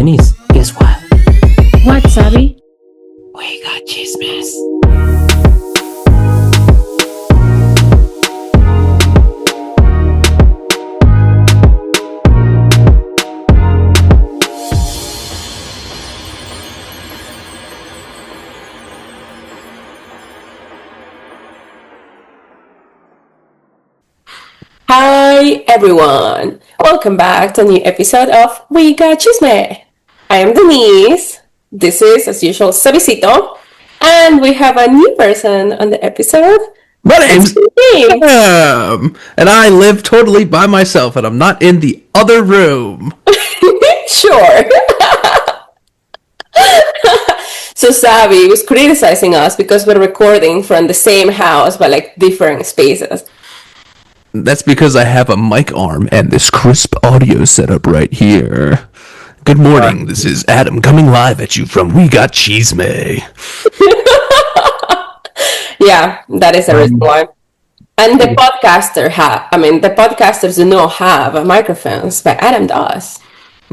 Denise, guess what? What, Abby? We got chismes. Hi everyone! Welcome back to a new episode of We Got Chisme. I am Denise. This is, as usual, Sabicito. And we have a new person on the episode. My name's Sam, and I live totally by myself, and I'm not in the other room. Sure. So Sabi was criticizing us because we're recording from the same house but like different spaces. That's because I have a mic arm and this crisp audio setup right here. Good morning, this is Adam coming live at you from We Got Chisme. Yeah, that is the reason why. And the podcasters do not have microphones, but Adam does.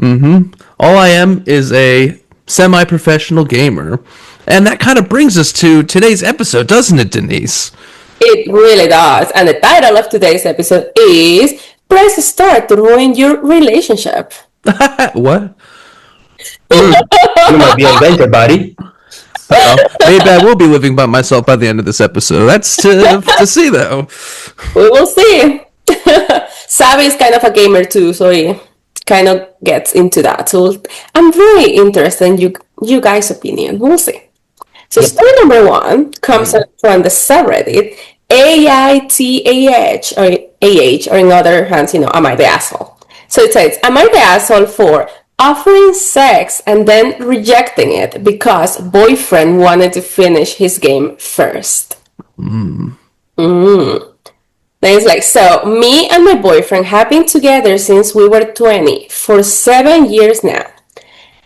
All I am is a semi-professional gamer, and that kind of brings us to today's episode, doesn't it, Denise? It really does. And the title of today's episode is Press Start to Ruin Your Relationship. What? You might be invented, buddy. Maybe I will be living by myself by the end of this episode. That's to see, though. We will see. Sabi is kind of a gamer too, so he kind of gets into that. So I'm very interested in you guys' opinion. We'll see. So story number 1 comes from the subreddit AITAH or AH, or in other hands, am I the asshole? So it says, am I the asshole for offering sex and then rejecting it because boyfriend wanted to finish his game first? Then it's like, so me and my boyfriend have been together since we were 20 for 7 years now.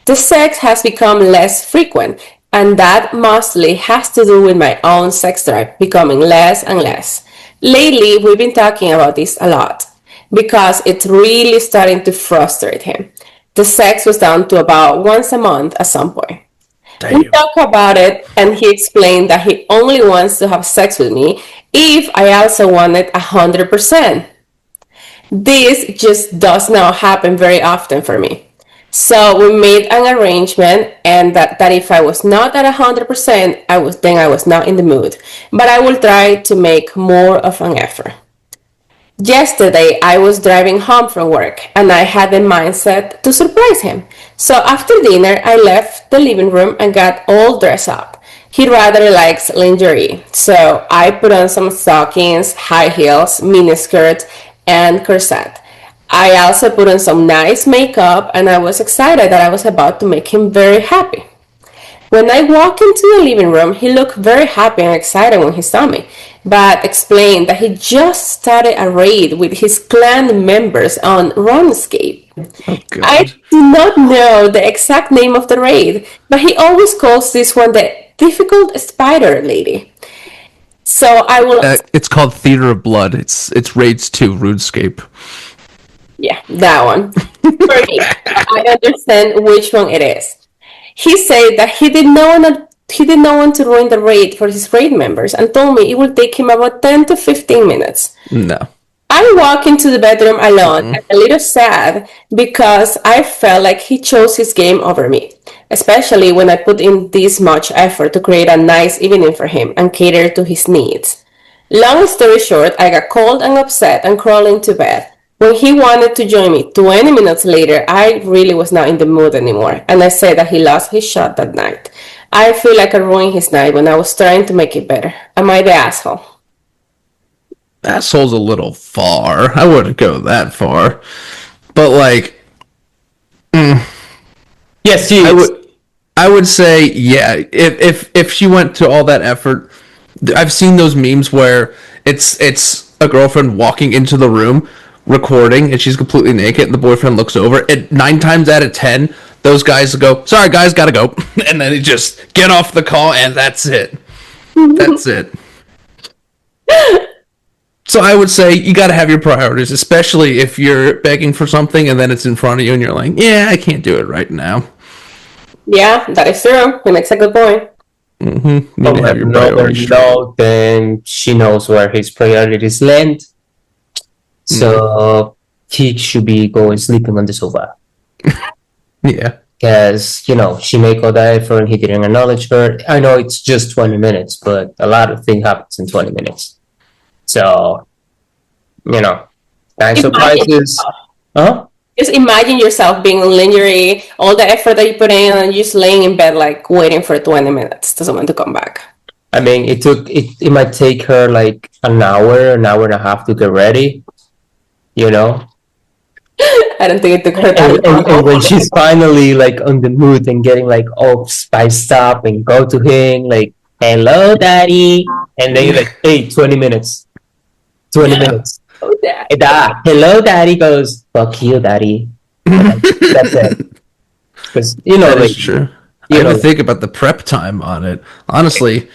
The sex has become less frequent, and that mostly has to do with my own sex drive becoming less and less. Lately, we've been talking about this a lot because it's really starting to frustrate him. The sex was down to about once a month at some point. Damn. We talked about it, and he explained that he only wants to have sex with me if I also want it 100%. This just does not happen very often for me. So we made an arrangement, and that if I was not at 100%, I was not in the mood. But I will try to make more of an effort. Yesterday, I was driving home from work, and I had the mindset to surprise him. So after dinner, I left the living room and got all dressed up. He rather likes lingerie, so I put on some stockings, high heels, miniskirt, and corset. I also put on some nice makeup, and I was excited that I was about to make him very happy. When I walked into the living room, he looked very happy and excited when he saw me, but explained that he just started a raid with his clan members on RuneScape. Oh, God. I do not know the exact name of the raid, but he always calls this one the Difficult Spider Lady. So I will... It's called Theater of Blood. It's Raids 2, RuneScape. Yeah, that one. For me, I understand which one it is. He said that he did not want to ruin the raid for his raid members and told me it would take him about 10 to 15 minutes. No. I walk into the bedroom alone and a little sad because I felt like he chose his game over me, especially when I put in this much effort to create a nice evening for him and cater to his needs. Long story short, I got cold and upset and crawled into bed. When he wanted to join me 20 minutes later, I really was not in the mood anymore, and I said that he lost his shot that night. I feel like I ruined his night when I was trying to make it better. Am I the asshole? Asshole's a little far. I wouldn't go that far. But, like... Yes, she is. I would say, yeah, if she went to all that effort... I've seen those memes where it's a girlfriend walking into the room... recording, and she's completely naked, and the boyfriend looks over, and 9 times out of 10, those guys go, sorry guys, gotta go, and then they just get off the call, and that's it. That's it. So I would say you got to have your priorities, especially if you're begging for something and then it's in front of you and you're like, yeah, I can't do it right now. Yeah, that is true. He makes a good point. You need On to have your another priorities straight. note, then she knows where his priorities land. So he should be going sleeping on the sofa. Yeah. Because, you know, she made all that effort and he didn't acknowledge her. I know it's just 20 minutes, but a lot of things happens in 20 minutes. So, you know, nice surprises. Huh? Just imagine yourself being in lingerie, all the effort that you put in, and just laying in bed, like waiting for 20 minutes to someone to come back. I mean, it might take her like an hour and a half to get ready, you know? I don't think it took her that long. And when she's finally like on the mood and getting like all spiced up and go to him like, hello, daddy. And then you're like, hey, 20 minutes. 20 minutes. Oh, Dad. Hello, daddy goes, fuck you, daddy. That's it. Because, you know, That like, is true. you I know, didn't think about the prep time on it. Honestly,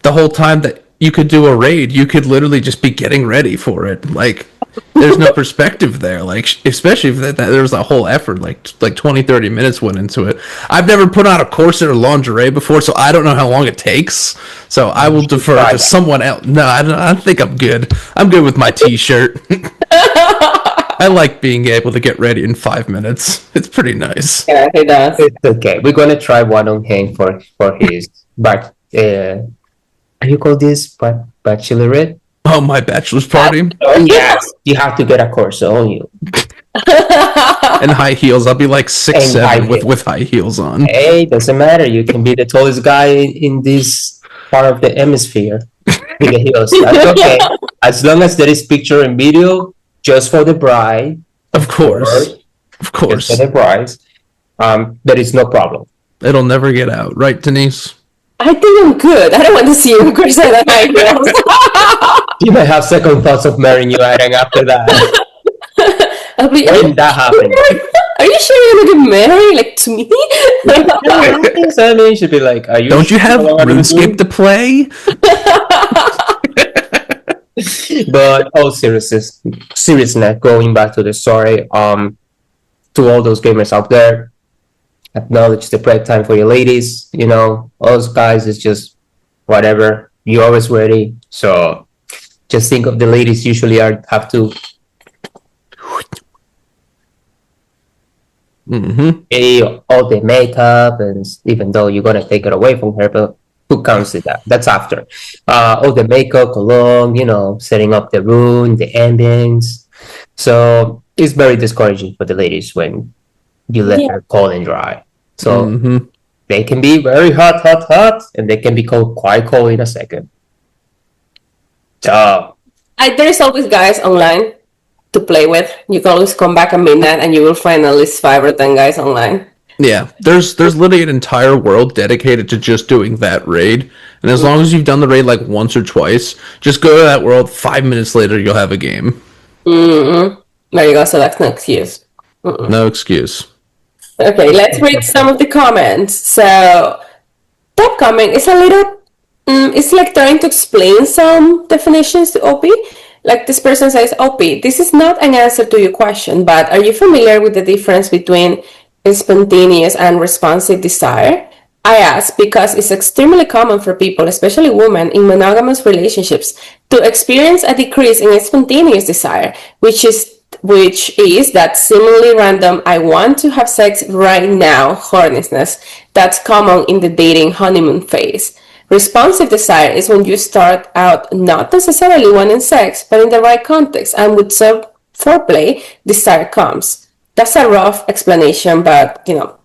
the whole time that you could do a raid, you could literally just be getting ready for it. Like, there's no perspective there. Like, especially if that there was a whole effort, like 20, 30 minutes went into it. I've never put on a corset or lingerie before, so I don't know how long it takes. So I will defer to someone else. No, I think I'm good. I'm good with my t-shirt. I like being able to get ready in 5 minutes. It's pretty nice. Yeah, he does. it's okay. We're gonna try one on him for his how you call this bachelorette? Oh, my bachelor's party Yes, you have to get a corset on you. and high heels. I'll be like And high 6'7" with high heels on. Hey, doesn't matter. You can be the tallest guy in this part of the hemisphere with the heels. That's okay. As long as there is picture and video, just for the bride. Of course, Just of course. for the bride. There is no problem. It'll never get out, right, Denise? I think I'm good. I don't want to see you in corset and high heels. You might have second thoughts of marrying you, Aaron, after that. I'll be, When that happened. are you sure you're gonna get married, like, to me? So, I mean, you should be like, are you Don't you sure have I wanna do RuneScape to play? But seriousness, going back to the story, to all those gamers out there, acknowledge the prep time for your ladies. You know, us guys is just whatever. You're always ready. So just think of the ladies usually have to pay all the makeup, and even though you're gonna take it away from her, but who counts with that? That's after. All the makeup, cologne, you know, setting up the room, the ambience. So it's very discouraging for the ladies when you let her cold and dry. So they can be very hot, and they can be quite cold in a second. So There's always guys online to play with. You can always come back at midnight and you will find at least 5 or 10 guys online. Yeah, there's literally an entire world dedicated to just doing that raid. And as long as you've done the raid like once or twice, just go to that world. 5 minutes later, you'll have a game. There you go. So that's no excuse. No excuse. Okay, let's read some of the comments. So, top comment is a little, it's like trying to explain some definitions to OP. Like this person says, OP, this is not an answer to your question, but are you familiar with the difference between spontaneous and responsive desire? I ask because it's extremely common for people, especially women, in monogamous relationships to experience a decrease in spontaneous desire, which is that seemingly random, I want to have sex right now horniness that's common in the dating honeymoon phase. Responsive desire is when you start out not necessarily wanting sex, but in the right context, and with some foreplay, desire comes. That's a rough explanation, but, you know,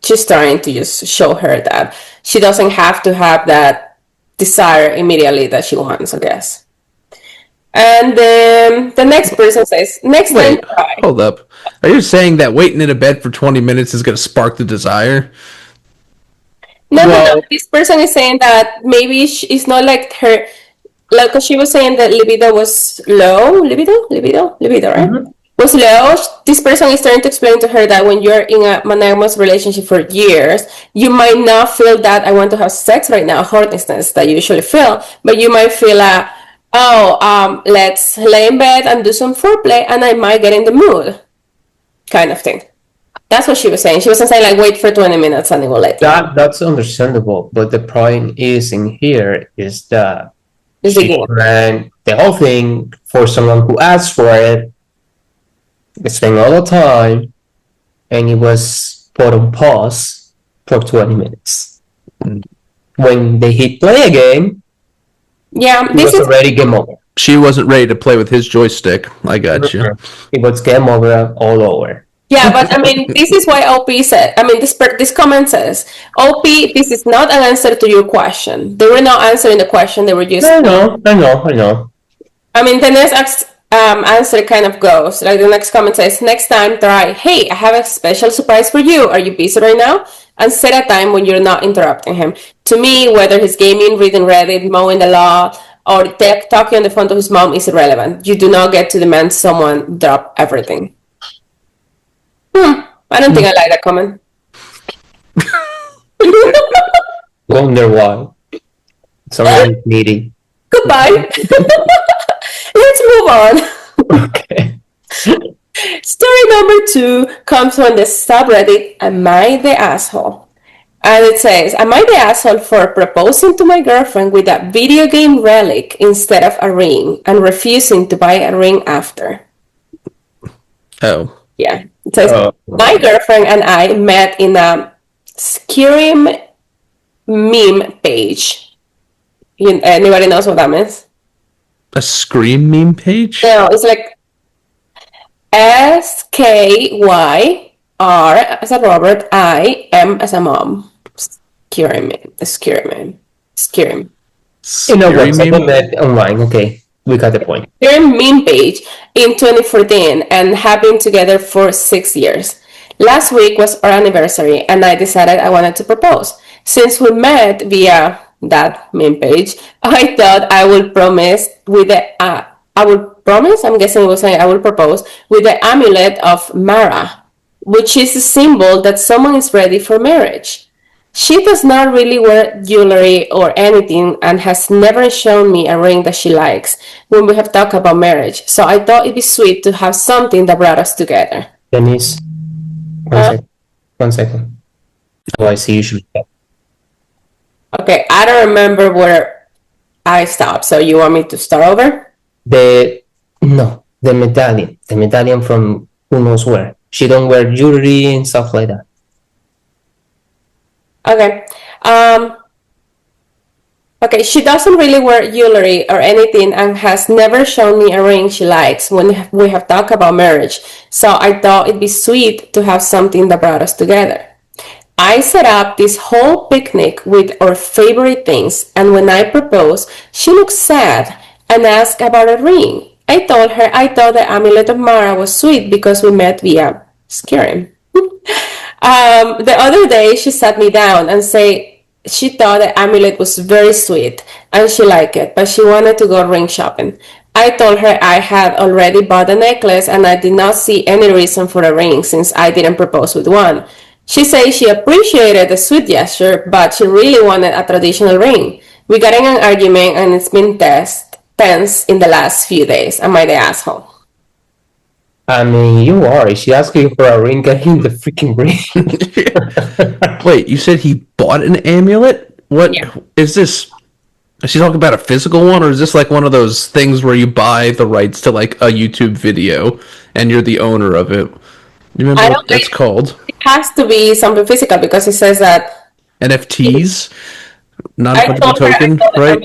she's trying to just show her that she doesn't have to have that desire immediately that she wants, I guess. And then the next person says, next time try. Hold up. Are you saying that waiting in a bed for 20 minutes is going to spark the desire? No. This person is saying that maybe it's not like her, like she was saying that libido was low. Libido, right? Was low. This person is trying to explain to her that when you're in a monogamous relationship for years, you might not feel that I want to have sex right now, horniness that you usually feel, but you might feel let's lay in bed and do some foreplay, and I might get in the mood, kind of thing. That's what she was saying. She wasn't saying like wait for 20 minutes and it will let you. That's understandable, but the point is in here is that It's the she game. ran the whole thing for someone who asked for it, spent all the time, and it was put on pause for 20 minutes. When they hit play again, Yeah, it this was is already game over. She wasn't ready to play with his joystick. I got you. It was game over all over. yeah, but I mean, this is why OP said. I mean, this comment says, OP, this is not an answer to your question. They were not answering the question. They were just. I know. I mean, the next answer kind of goes like the next comment says, next time try, hey, I have a special surprise for you. Are you busy right now? And set a time when you're not interrupting him. To me, whether he's gaming, reading Reddit, mowing the lawn, or talking on the phone to his mom is irrelevant. You do not get to demand someone drop everything. I don't think I like that comment. Wonder why. Someone is needy. Goodbye. Let's move on. Okay. Story number 2 comes from the subreddit Am I the Asshole? And it says, Am I the asshole for proposing to my girlfriend with a video game relic instead of a ring and refusing to buy a ring after? Oh. Yeah. It says, my girlfriend and I met in a Skyrim meme page. Anybody knows what that means? A Scream meme page? No, it's like SKYR as a Robert, I-M as a mom. Skyrim. You know what? Scary Someone meme? met online. Okay, we got the point. Skyrim meme page in 2014 and have been together for 6 years. Last week was our anniversary and I decided I wanted to propose. Since we met via that meme page, I thought I would promise with the I'm guessing it was saying I will propose with the amulet of Mara, which is a symbol that someone is ready for marriage. She does not really wear jewelry or anything and has never shown me a ring that she likes when we have talked about marriage. So I thought it'd be sweet to have something that brought us together. Denise, one second. Oh, I see you should. Okay, I don't remember where I stopped. So you want me to start over? The medallion from who knows where. She don't wear jewelry and stuff like that. Okay. Okay, she doesn't really wear jewelry or anything and has never shown me a ring she likes when we have talked about marriage. So I thought it'd be sweet to have something that brought us together. I set up this whole picnic with our favorite things, and when I proposed, she looked sad and asked about a ring. I told her I thought the amulet of Mara was sweet because we met via Skyrim. The other day, she sat me down and said she thought the amulet was very sweet and she liked it, but she wanted to go ring shopping. I told her I had already bought a necklace and I did not see any reason for a ring since I didn't propose with one. She said she appreciated the sweet gesture, but she really wanted a traditional ring. We got in an argument and it's been tense in the last few days. Am I the asshole? I mean, you are. Is she asking for a ring? Get him the freaking ring. Wait, you said he bought an amulet? What Yeah. is this? Is she talking about a physical one, or is this like one of those things where you buy the rights to like a YouTube video and you're the owner of it? Do you remember what that's called? It has to be something physical because it says that NFTs, I non-fungible told her token, right?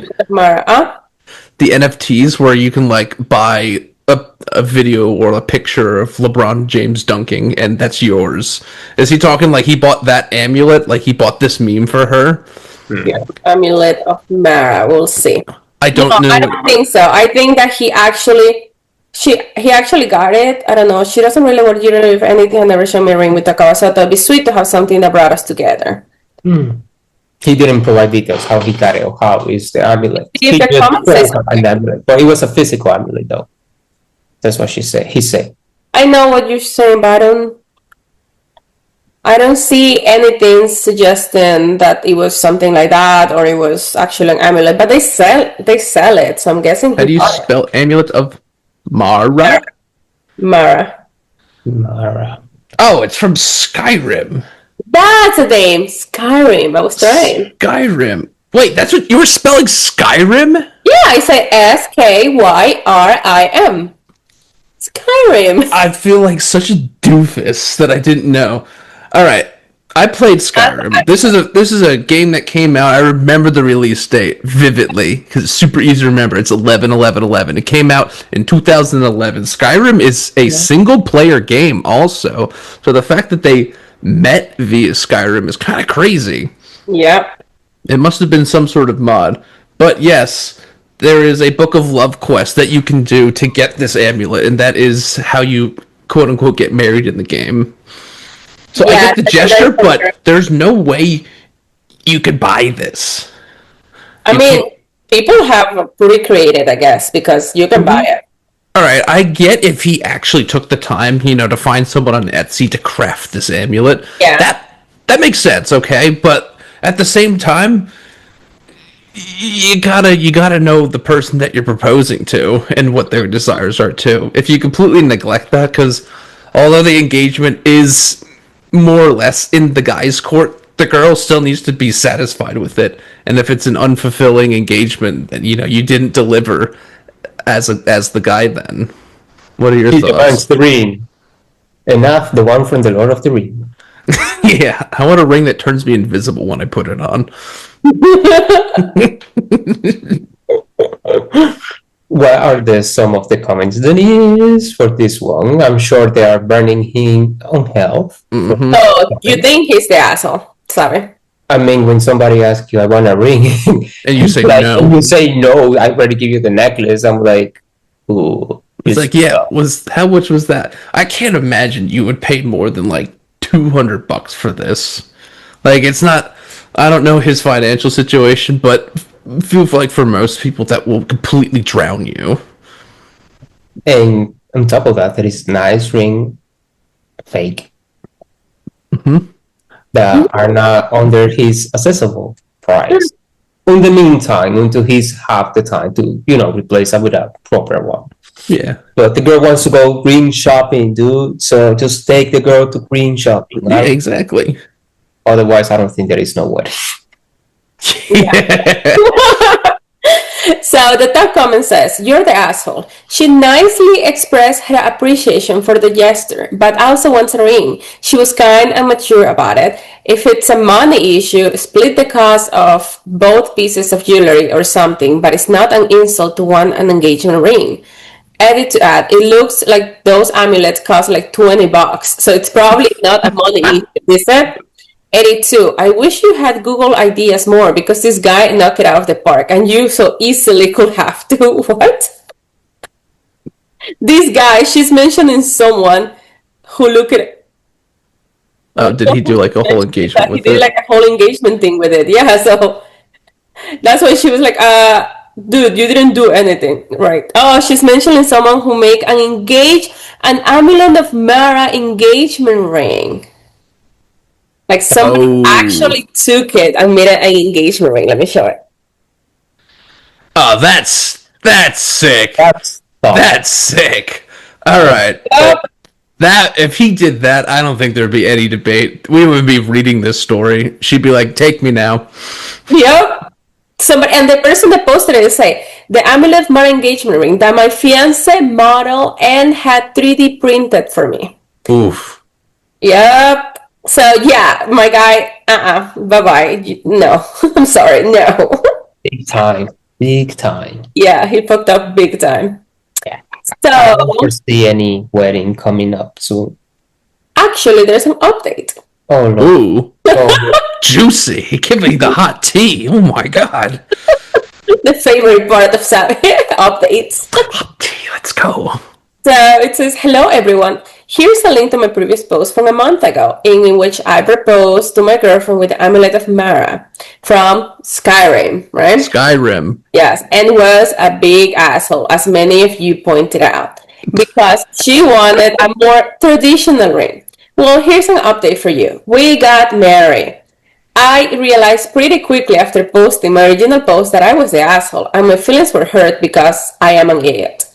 The NFTs where you can like buy a video or a picture of LeBron James dunking, and that's yours. Is he talking like he bought that amulet, like he bought this meme for her? Yeah, amulet of Mara. We'll see. I don't know. I don't think so. I think that he actually got it. I don't know. She doesn't really wear jewelry if anything. I never showed me a ring with a cover, so I thought it'd be sweet to have something that brought us together. He didn't provide details how he got it or how is the amulet. If He the just comment says told her an amulet, but it was a physical amulet though. That's what she said. He said. I know what you're saying, but I don't. I don't see anything suggesting that it was something like that or it was actually an amulet, but they sell it, so I'm guessing How he do you bought it. spell Amulet of Mara? Mara. Mara. Oh, it's from Skyrim. That's a name. Skyrim. I was trying. Skyrim. Wait, that's what you were spelling Skyrim? Yeah, I say Skyrim. Skyrim. I feel like such a doofus that I didn't know. All right, I played Skyrim. This is a game that came out. I remember the release date vividly because it's super easy to remember. It's 11/11/11. It came out in 2011. Skyrim is a single player game also. So the fact that they met via Skyrim is kind of crazy. Yep. It must have been some sort of mod. But yes, there is a Book of Love quest that you can do to get this amulet, and that is how you quote unquote get married in the game. So I get the gesture, but there's no way you could buy this. I mean, people have recreated, I guess, because you can buy it. All right, I get if he actually took the time, to find someone on Etsy to craft this amulet. Yeah. That makes sense, okay? But at the same time, you gotta know the person that you're proposing to and what their desires are too. If you completely neglect that, because although the engagement is more or less in the guy's court, the girl still needs to be satisfied with it. And if it's an unfulfilling engagement, then you didn't deliver as the guy. Then what are your He thoughts? demands the ring. Enough, the one from the Lord of the Ring. Yeah, I want a ring that turns me invisible when I put it on. What are some of the comments, Denise, for this one? I'm sure they are burning him on health. Mm-hmm. Oh, you think he's the asshole? Sorry. I mean, when somebody asks you, I want a ring, And you say like, no. and you say no, I already give you the necklace. I'm like, ooh. It's like, yeah, how much was that? I can't imagine you would pay more than like $200 for this. Like, it's not. I don't know his financial situation, but feel like for most people that will completely drown you. And on top of that, there is nice ring, fake, that are not under his accessible price. In the meantime, until he's have the time to, replace it with a proper one. Yeah. But the girl wants to go green shopping, dude. So just take the girl to green shopping, Yeah, right? exactly. Otherwise, I don't think there is no wedding. Yeah. So the top comment says, "You're the asshole." She nicely expressed her appreciation for the gesture, but also wants a ring. She was kind and mature about it. If it's a money issue, split the cost of both pieces of jewelry or something, but it's not an insult to want an engagement ring. Edit to add, it looks like those amulets cost like $20, so it's probably not a money issue, is it? 82. I wish you had Google ideas more because this guy knocked it out of the park and you so easily could have to. What? This guy, she's mentioning someone who looked at. Oh, did he do like a whole engagement He with did it? like a whole engagement thing with it. Yeah, so that's why she was like, dude, you didn't do anything. Right. Oh, she's mentioning someone who make an amulet of Mara engagement ring. Like someone actually took it and made an engagement ring. Let me show it. Oh, that's sick. That's That's sick. All right. That if he did that, I don't think there'd be any debate. We would be reading this story. She'd be like, "Take me now." Yep. Somebody and the person that posted it say the amulet Mara engagement ring that my fiance modeled and had 3D printed for me. Oof. Yep. So yeah, my guy, bye bye. No, I'm sorry, no. big time. Big time. Yeah, he fucked up big time. Yeah. So I don't foresee any wedding coming up soon. actually, there's an update. Oh no. Ooh. Oh, Juicy. Give me the hot tea. Oh my god. The favorite part of updates. Hot tea. Let's go. So it says, "Hello everyone. Here's a link to my previous post from a month ago in which I proposed to my girlfriend with the amulet of Mara from Skyrim, right? Skyrim. Yes, and was a big asshole, as many of you pointed out, because she wanted a more traditional ring. Well, here's an update for you. We got married. I realized pretty quickly after posting my original post that I was the asshole and my feelings were hurt because I am an idiot.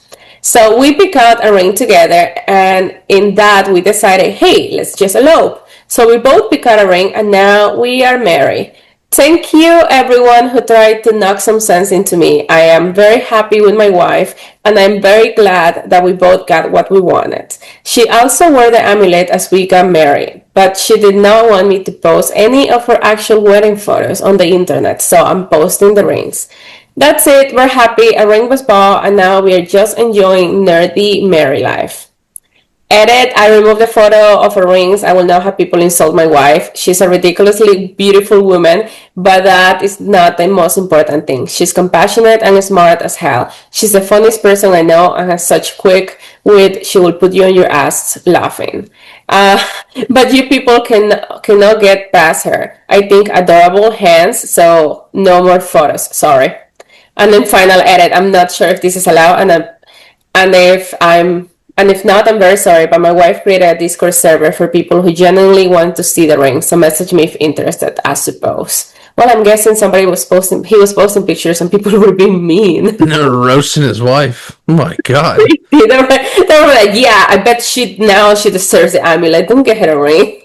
So we picked out a ring together, and in that we decided, hey, let's just elope. So we both picked out a ring, and now we are married. Thank you, everyone who tried to knock some sense into me. I am very happy with my wife, and I'm very glad that we both got what we wanted. She also wore the amulet as we got married, but she did not want me to post any of her actual wedding photos on the internet, so I'm posting the rings. That's it, we're happy, a ring was bought, and now we are just enjoying nerdy married life. Edit, I removed the photo of her rings. I will not have people insult my wife. She's a ridiculously beautiful woman, but that is not the most important thing. She's compassionate and smart as hell. She's the funniest person I know and has such quick wit, she will put you on your ass laughing. But you people cannot get past her. I think adorable hands, so no more photos, sorry. And then final edit, I'm not sure if this is allowed, and if not, I'm very sorry, but my wife created a Discord server for people who genuinely want to see the ring, so message me if interested, I suppose. Well, I'm guessing he was posting pictures and people were being mean. No, roasting his wife. Oh my god. They were like, yeah, I bet she deserves the amulet. Don't get her a ring.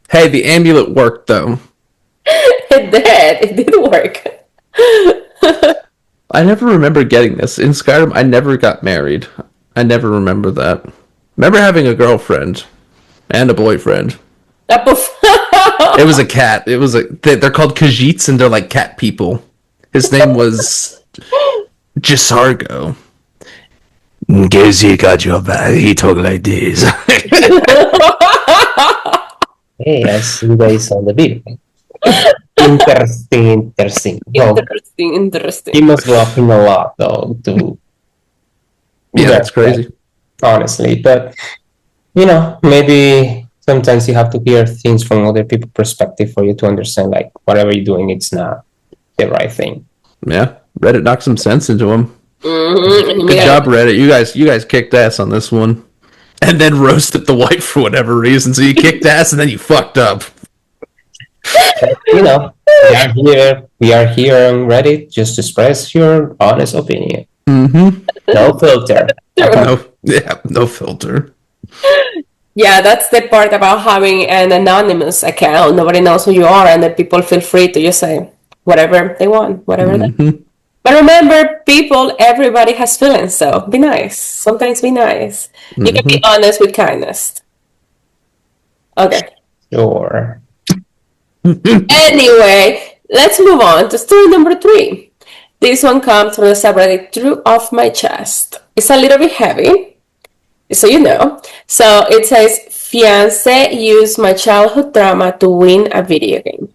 Hey, the amulet worked though. It did work. I never remember getting this. In Skyrim, I never got married. I never remember that. Remember having a girlfriend and a boyfriend. It was a cat. They're called Khajiits and they're like cat people. His name was Gisargo. In case he got your back, he talk like this. Hey, I see guys on the video. Interesting. Well, Interesting. he must laughing a lot though to Yeah, that's crazy. honestly. But maybe sometimes you have to hear things from other people's perspective for you to understand like whatever you're doing, it's not the right thing. Yeah, Reddit knocked some sense into him. Mm-hmm. Good job, Reddit. You guys kicked ass on this one, and then roasted the wife for whatever reason. So you kicked ass and then you fucked up. We are here on Reddit just to express your honest opinion. Mm-hmm. No filter. No filter. Yeah, that's the part about having an anonymous account. Nobody knows who you are, and then people feel free to just say whatever they want, whatever they. But remember, everybody has feelings, so be nice. Sometimes be nice. You can be honest with kindness. Okay. Sure. Anyway, let's move on to story number 3. This one comes from the subreddit True Off My Chest. It's a little bit heavy, so you know. So it says, Fiancé used my childhood trauma to win a video game.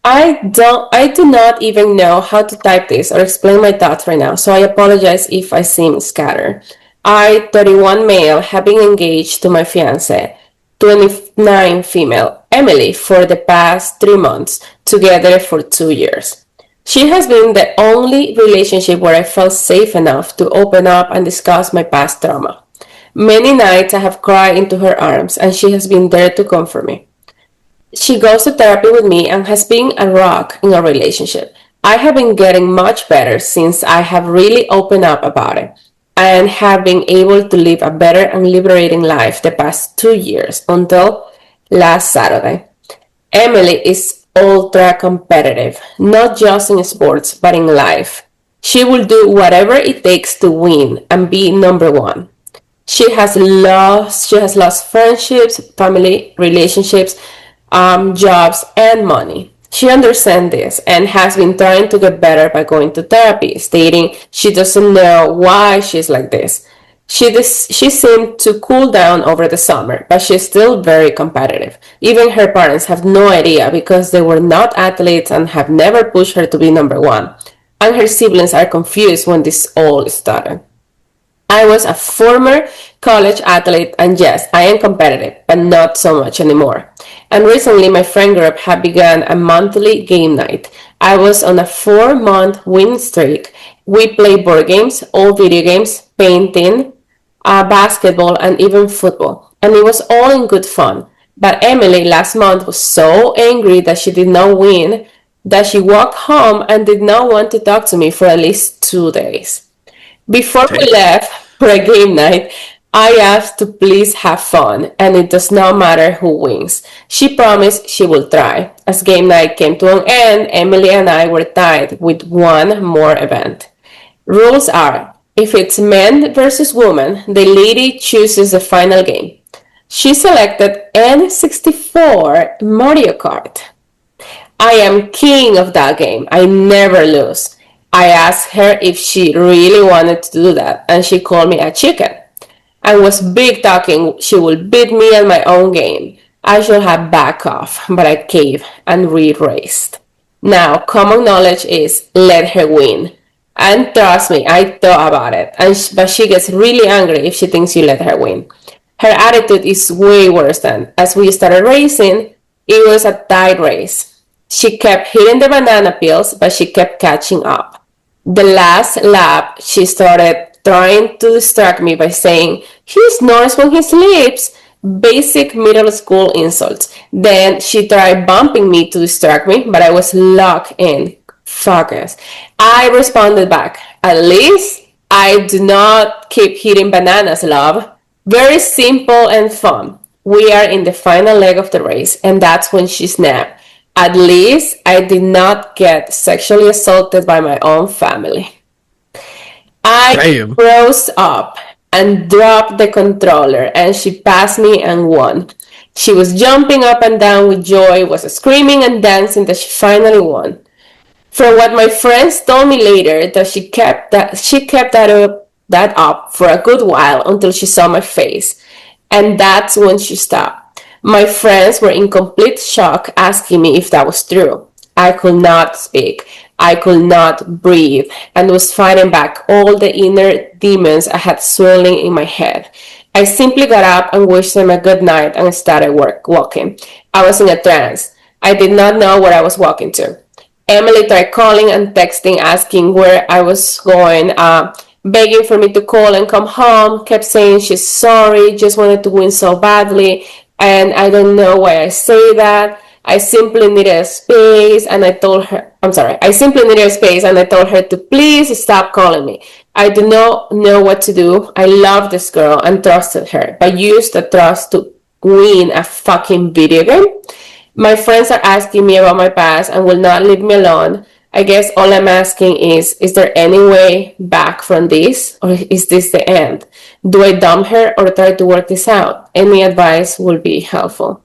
I do not even know how to type this or explain my thoughts right now, so I apologize if I seem scattered. I, 31 male, have been engaged to my fiancé, 29 female, Emily, for the past 3 months, together for 2 years. She has been the only relationship where I felt safe enough to open up and discuss my past trauma. Many nights I have cried into her arms, and she has been there to comfort me. She goes to therapy with me and has been a rock in our relationship. I have been getting much better since I have really opened up about it and have been able to live a better and liberating life the past 2 years until last Saturday. Emily is ultra competitive, not just in sports, but in life. She will do whatever it takes to win and be number one. She has lost friendships, family relationships, jobs, and money. She understands this and has been trying to get better by going to therapy, stating she doesn't know why she's like this. She seemed to cool down over the summer, but she's still very competitive. Even her parents have no idea because they were not athletes and have never pushed her to be number one. And her siblings are confused when this all started. I was a former college athlete, and yes, I am competitive, but not so much anymore. And recently, my friend group had begun a monthly game night. I was on a 4-month win streak. We played board games, old video games, painting, basketball, and even football. and it was all in good fun. But Emily last month was so angry that she did not win that she walked home and did not want to talk to me for at least 2 days. Before we left for a game night, I asked to please have fun, and it does not matter who wins. She promised she will try. As game night came to an end, Emily and I were tied with one more event. Rules are, if it's men versus women, the lady chooses the final game. She selected N64 Mario Kart. I am king of that game. I never lose. I asked her if she really wanted to do that, and she called me a chicken and was big talking she would beat me at my own game. I should have backed off, but I caved and re-raced. Now, common knowledge is let her win. And trust me, I thought about it, but she gets really angry if she thinks you let her win. Her attitude is way worse than, as we started racing, it was a tight race. She kept hitting the banana peels, but she kept catching up. The last lap, she started trying to distract me by saying, he snores when he sleeps. Basic middle school insults. Then she tried bumping me to distract me, but I was locked in. Focus. I responded back, at least I do not keep hitting bananas, love. Very simple and fun. We are in the final leg of the race, and that's when she snapped. At least I did not get sexually assaulted by my own family. I rose up and dropped the controller, and she passed me and won. She was jumping up and down with joy, was screaming and dancing that she finally won. From what my friends told me later, that she kept that up for a good while until she saw my face, and that's when she stopped. My friends were in complete shock, asking me if that was true. I could not speak. I could not breathe, and was fighting back all the inner demons I had swirling in my head. I simply got up and wished them a good night and started walking. I was in a trance. I did not know where I was walking to. Emily tried calling and texting, asking where I was going, begging for me to call and come home, kept saying she's sorry, just wanted to win so badly, and I don't know why I say that. I simply needed a space, and I told her to please stop calling me. I do not know what to do. I love this girl and trusted her, but used the trust to win a fucking video game. My friends are asking me about my past and will not leave me alone. I guess all I'm asking is there any way back from this, or is this the end? Do I dump her or try to work this out? Any advice will be helpful.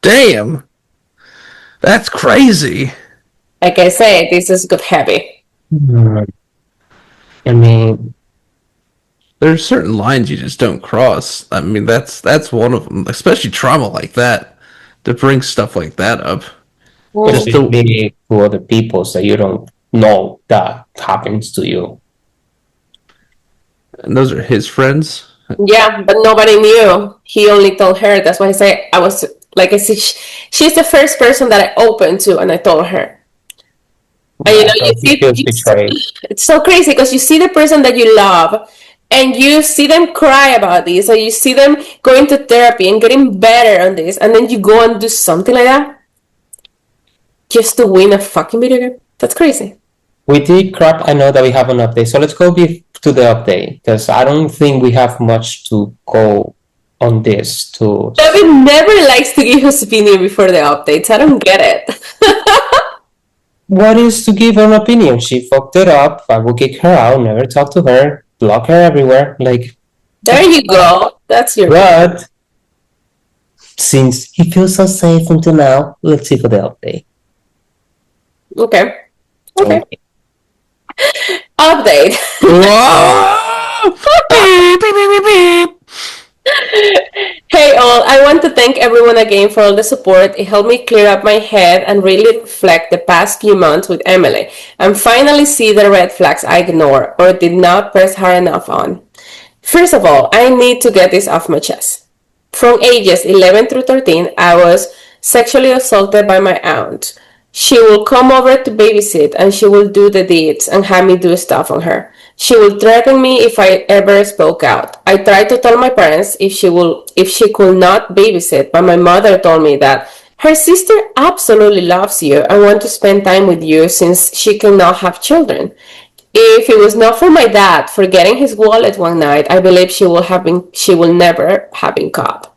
Damn. That's crazy. Like I say, this is good heavy. I mean, There's certain lines you just don't cross. I mean, that's one of them, especially trauma like that. To bring stuff like that up. just to be to other people so you don't know that happens to you. And those are his friends. Yeah, but nobody knew. He only told her. That's why I say I was like I said, she's the first person that I opened to, and I told her. And it's so crazy because you see the person that you love, and you see them cry about this, or you see them going to therapy and getting better on this, and then you go and do something like that just to win a fucking video game. That's crazy. We did crap. I know that we have an update, so let's go to the update because I don't think we have much to go on this. David never likes to give his opinion before the updates. I don't get it. What is to give an opinion? She fucked it up. I will kick her out. Never talk to her. Block her everywhere. Like there you go. That's your. But since he feels so safe until now, let's see for the update. Okay. Update. Hey all, I want to thank everyone again for all the support. It helped me clear up my head and really reflect the past few months with Emily and finally see the red flags I ignored or did not press hard enough on. First of all, I need to get this off my chest. From ages 11 through 13, I was sexually assaulted by my aunt. She will come over to babysit and she will do the deeds and have me do stuff on her. She would threaten me if I ever spoke out. I tried to tell my parents if she could not babysit, but my mother told me that her sister absolutely loves you and wants to spend time with you since she cannot have children. If it was not for my dad forgetting his wallet one night, I believe she will never have been caught.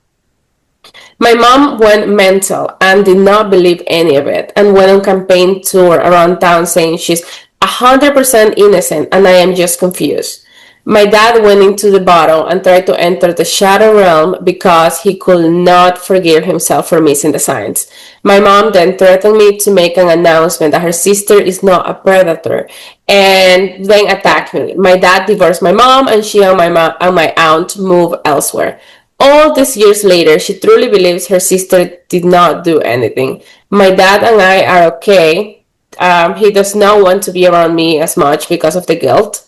My mom went mental and did not believe any of it and went on campaign tour around town saying she's 100% innocent and I am just confused. My dad went into the bottle and tried to enter the shadow realm because he could not forgive himself for missing the signs. My mom then threatened me to make an announcement that her sister is not a predator and then attacked me. My dad divorced my mom and she and my aunt moved elsewhere. All these years later, she truly believes her sister did not do anything. My dad and I are okay. He does not want to be around me as much because of the guilt.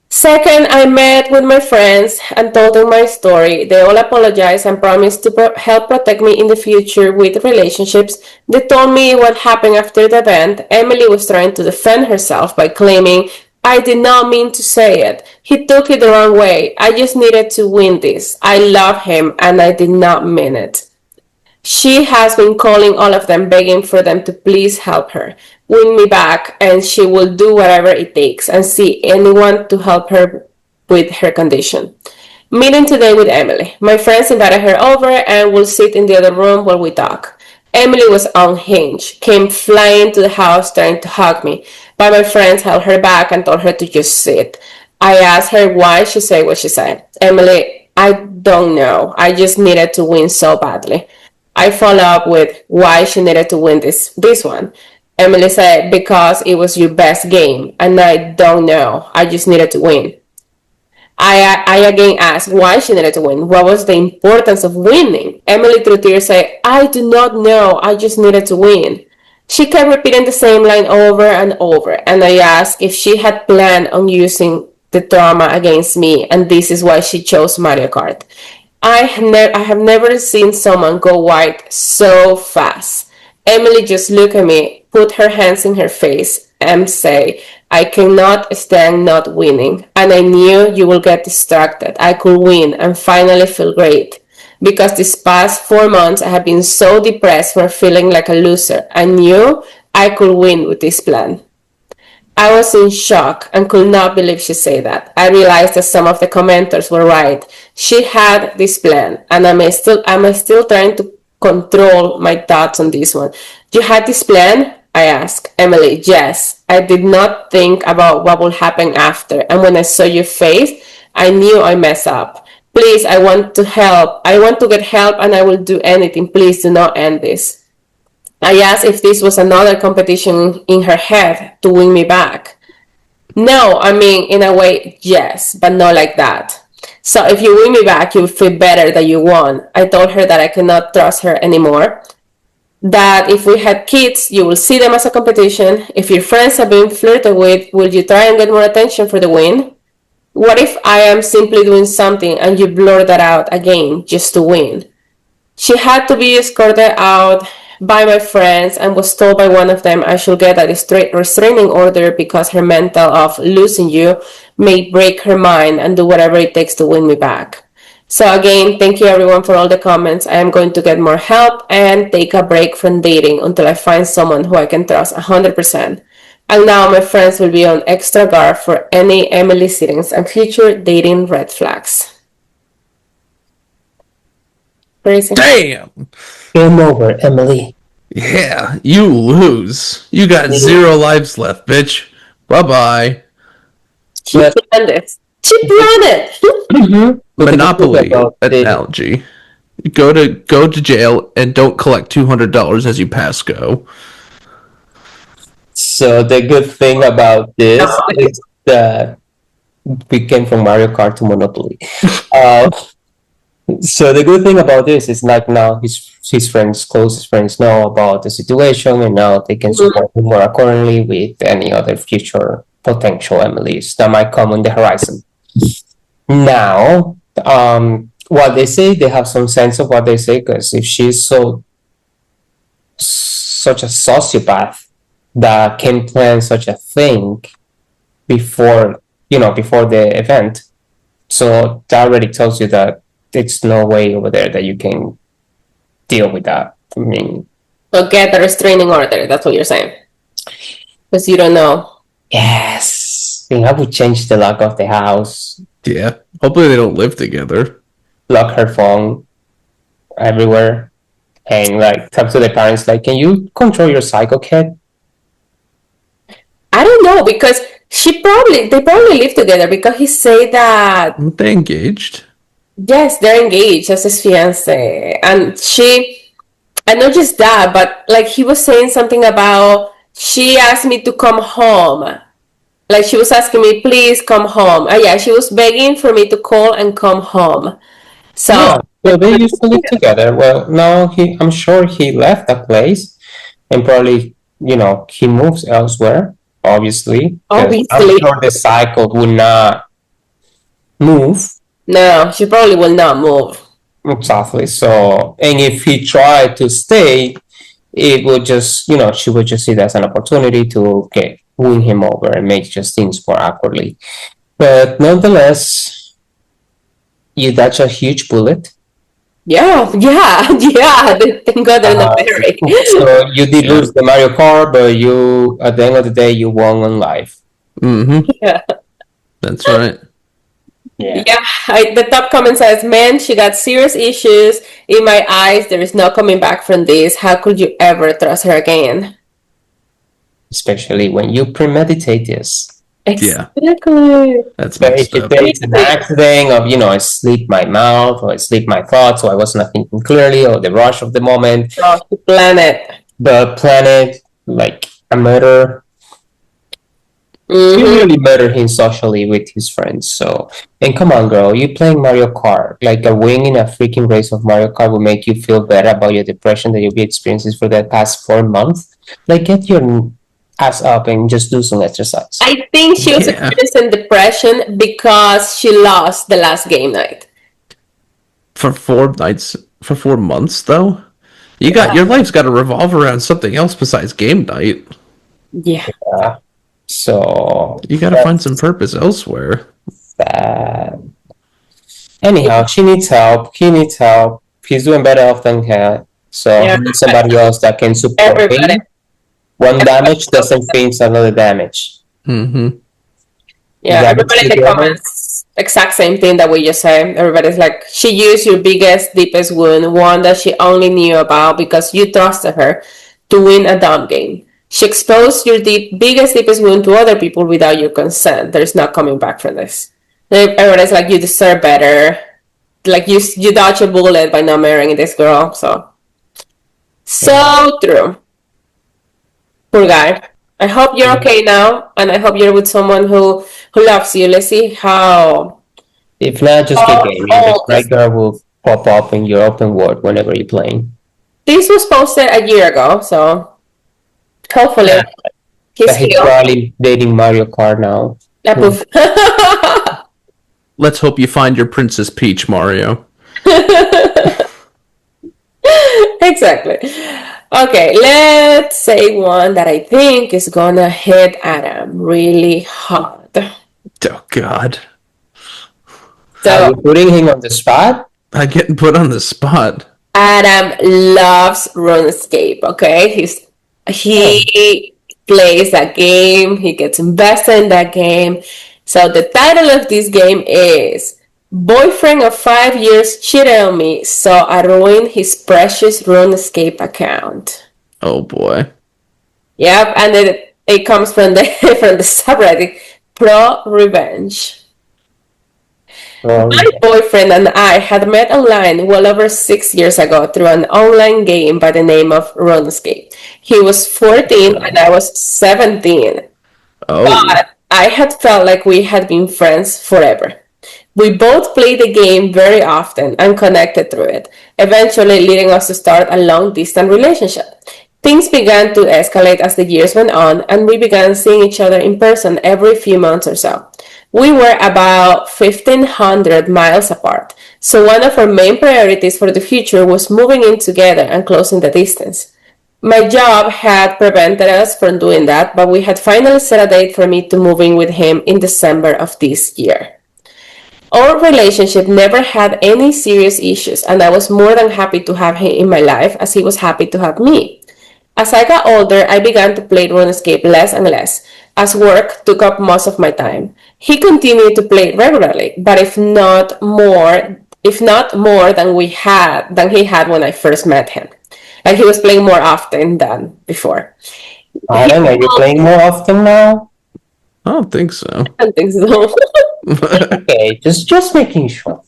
Second, I met with my friends and told them my story. They all apologized and promised to help protect me in the future with relationships. They told me what happened after the event. Emily was trying to defend herself by claiming, I did not mean to say it. He took it the wrong way. I just needed to win this. I love him and I did not mean it. She has been calling all of them, begging for them to please help her, win me back, and she will do whatever it takes and see anyone to help her with her condition. Meeting today with Emily. My friends invited her over and will sit in the other room while we talk. Emily was unhinged, came flying to the house trying to hug me, but my friends held her back and told her to just sit. I asked her why she said what she said. Emily, I don't know. I just needed to win so badly. I follow up with why she needed to win this one. Emily said, because it was your best game, and I don't know. I just needed to win. I again asked why she needed to win. What was the importance of winning? Emily, through tears, said, I do not know. I just needed to win. She kept repeating the same line over and over, and I asked if she had planned on using the trauma against me, and this is why she chose Mario Kart. I have never seen someone go white so fast. Emily just looked at me, put her hands in her face, and say, I cannot stand not winning. And I knew you will get distracted. I could win and finally feel great. Because this past 4 months I have been so depressed for feeling like a loser. I knew I could win with this plan. I was in shock and could not believe she said that. I realized that some of the commenters were right. She had this plan, and I'm still trying to control my thoughts on this one. You had this plan? I asked. Emily, yes. I did not think about what would happen after, and when I saw your face, I knew I messed up. Please, I want to help. I want to get help, and I will do anything. Please do not end this. I asked if this was another competition in her head to win me back. No, I mean, in a way, yes, but not like that. So if you win me back, you'll feel better that you won. I told her that I cannot trust her anymore. That if we had kids, you will see them as a competition. If your friends are being flirted with, will you try and get more attention for the win? What if I am simply doing something and you blur that out again just to win? She had to be escorted out by my friends and was told by one of them I should get a restraining order because her mental of losing you may break her mind and do whatever it takes to win me back. So again, thank you everyone for all the comments. I am going to get more help and take a break from dating until I find someone who I can trust 100%. And now my friends will be on extra guard for any Emily sittings and future dating red flags. Crazy. Damn. Game over, Emily. Yeah, you lose. You got 0 lives left, bitch. Bye-bye. She planned it. She planned it. Monopoly analogy. Go to jail and don't collect $200 as you pass go. So the good thing about this is that we came from Mario Kart to Monopoly. So the good thing about this is like now his friends, closest friends, know about the situation, and now they can support him more accordingly with any other future potential Emilys that might come on the horizon. Now, what they say, they have some sense of what they say, because if she's such a sociopath that can plan such a thing before before the event. So that already tells you that it's no way over there that you can deal with that. I mean, So get a restraining order. That's what you're saying. Because you don't know. yes, I think I would change the lock of the house, Yeah. Hopefully they don't live together. lock her phone everywhere, and like talk to the parents like, can you control your psycho kid? I don't know because they probably live together because he said that Aren't they engaged? yes, they're engaged as his fiance, and not just that, but like he was saying something about she asked me to come home. Like she was asking me, please come home. Yeah, she was begging for me to call and come home. So Yeah, so they used to live together. Well, no, I'm sure he left that place and probably, he moves elsewhere, obviously, because I'm obviously, sure the cycle would not move no, she probably will not move. exactly. So, and if he tried to stay, it would just, she would just see that as an opportunity to win him over and make just things more awkwardly. But nonetheless, you dodge a huge bullet. Yeah, yeah, yeah. Thank God they're not married. So you did Yeah. lose the Mario Kart, but you, at the end of the day, you won on life. Mm-hmm. Yeah. That's right. Yeah. Yeah, the top comment says, man, she got serious issues. In my eyes, there is no coming back from this. How could you ever trust her again? Especially when you premeditate this. Yeah. Exactly. That's But if messed you up. say it's an accident of, I sleep my mouth or I sleep my thoughts or I was not thinking clearly or the rush of the moment, Oh, to plan it. the planet, like a murder, he Mm-hmm. really murdered him socially with his friends. So, and come on, girl, you playing Mario Kart. Like a win in a freaking race of Mario Kart will make you feel better about your depression that you'll be experiencing for the past 4 months. Like, get your ass up and just do some exercise. I think she was Yeah. experiencing depression because she lost the last game night. For 4 nights, for 4 months, though? Your life's got to revolve around something else besides game night. Yeah. So, You got to find some purpose elsewhere. that. Anyhow, she needs help. He needs help. He's doing better off than her. So Yeah. he needs somebody else that can support Everybody. him. One damage doesn't fix another damage. Mm-hmm. Yeah, Damage everybody in the together. comments, exact same thing that we just said. Everybody's like, she used your biggest, deepest wound, one that she only knew about because you trusted her to win a dumb game. She exposed your biggest, deepest wound to other people without your consent. There's no coming back from this. Everybody's like, you deserve better. Like, you dodged a bullet by not marrying this girl. So true. Poor guy. I hope you're okay now, and I hope you're with someone who loves you. Let's see how. If not, just keep gaming. The Oh, right girl will pop up in your open world whenever you're playing. this was posted a year ago, so hopefully Yeah. he's But he's healed. probably dating Mario Kart now. Yeah, poof. Let's hope you find your Princess Peach, Mario. Exactly. Okay, let's say one that I think is gonna hit Adam really hard. Oh, God. Are So you putting him on the spot? I'm getting put on the spot. Adam loves RuneScape. Okay, he plays that game. He gets invested in that game. So the title of this game is "Boyfriend of 5 years cheated on me, so I ruined his precious RuneScape account." Oh, boy. Yep, and it comes from the from the subreddit Pro Revenge. My boyfriend and I had met online well over 6 years ago through an online game by the name of RuneScape. He was 14 and I was 17, Oh. but I had felt like we had been friends forever. We both played the game very often and connected through it, eventually leading us to start a long distance relationship. Things began to escalate as the years went on, and we began seeing each other in person every few months or so. We were about 1,500 miles apart, so one of our main priorities for the future was moving in together and closing the distance. My job had prevented us from doing that, but we had finally set a date for me to move in with him in December of this year. Our relationship never had any serious issues, and I was more than happy to have him in my life as he was happy to have me. As I got older, I began to play RuneScape less and less, as work took up most of my time. He continued to play regularly, but if not more than he had when I first met him. Like he was playing more often than before. I don't know. You're playing more often now. I don't think so. I don't think so. Okay, just making sure.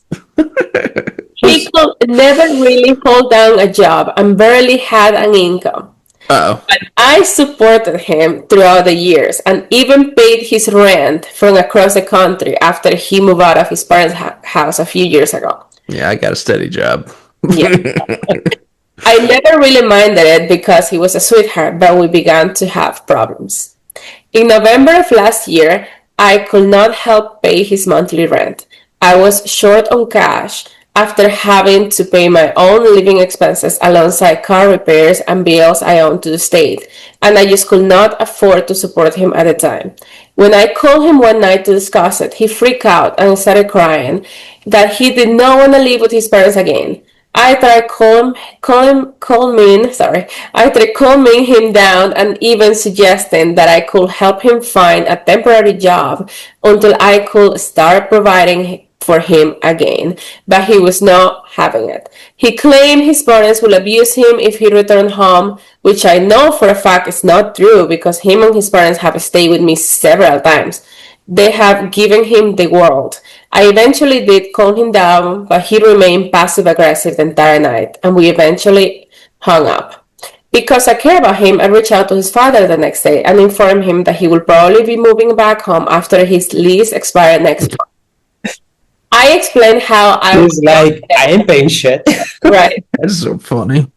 He could never really hold down a job and barely had an income. Oh, But I supported him throughout the years and even paid his rent from across the country after he moved out of his parents' house a few years ago. yeah, I got a steady job. Yeah. I never really minded it because he was a sweetheart, but we began to have problems. In November of last year, I could not help pay his monthly rent. I was short on cash after having to pay my own living expenses alongside car repairs and bills I owed to the state, and I just could not afford to support him at the time. When I called him one night to discuss it, he freaked out and started crying that he did not want to live with his parents again. I tried calming him down and even suggesting that I could help him find a temporary job until I could start providing for him again, but he was not having it. He claimed his parents will abuse him if he returned home, which I know for a fact is not true because him and his parents have stayed with me several times. They have given him the world. I eventually did calm him down, but he remained passive aggressive the entire night, and we eventually hung up. Because I care about him, I reached out to his father the next day and informed him that he will probably be moving back home after his lease expired next month. I explained how I He's like, I ain't paying shit. right. That's so funny.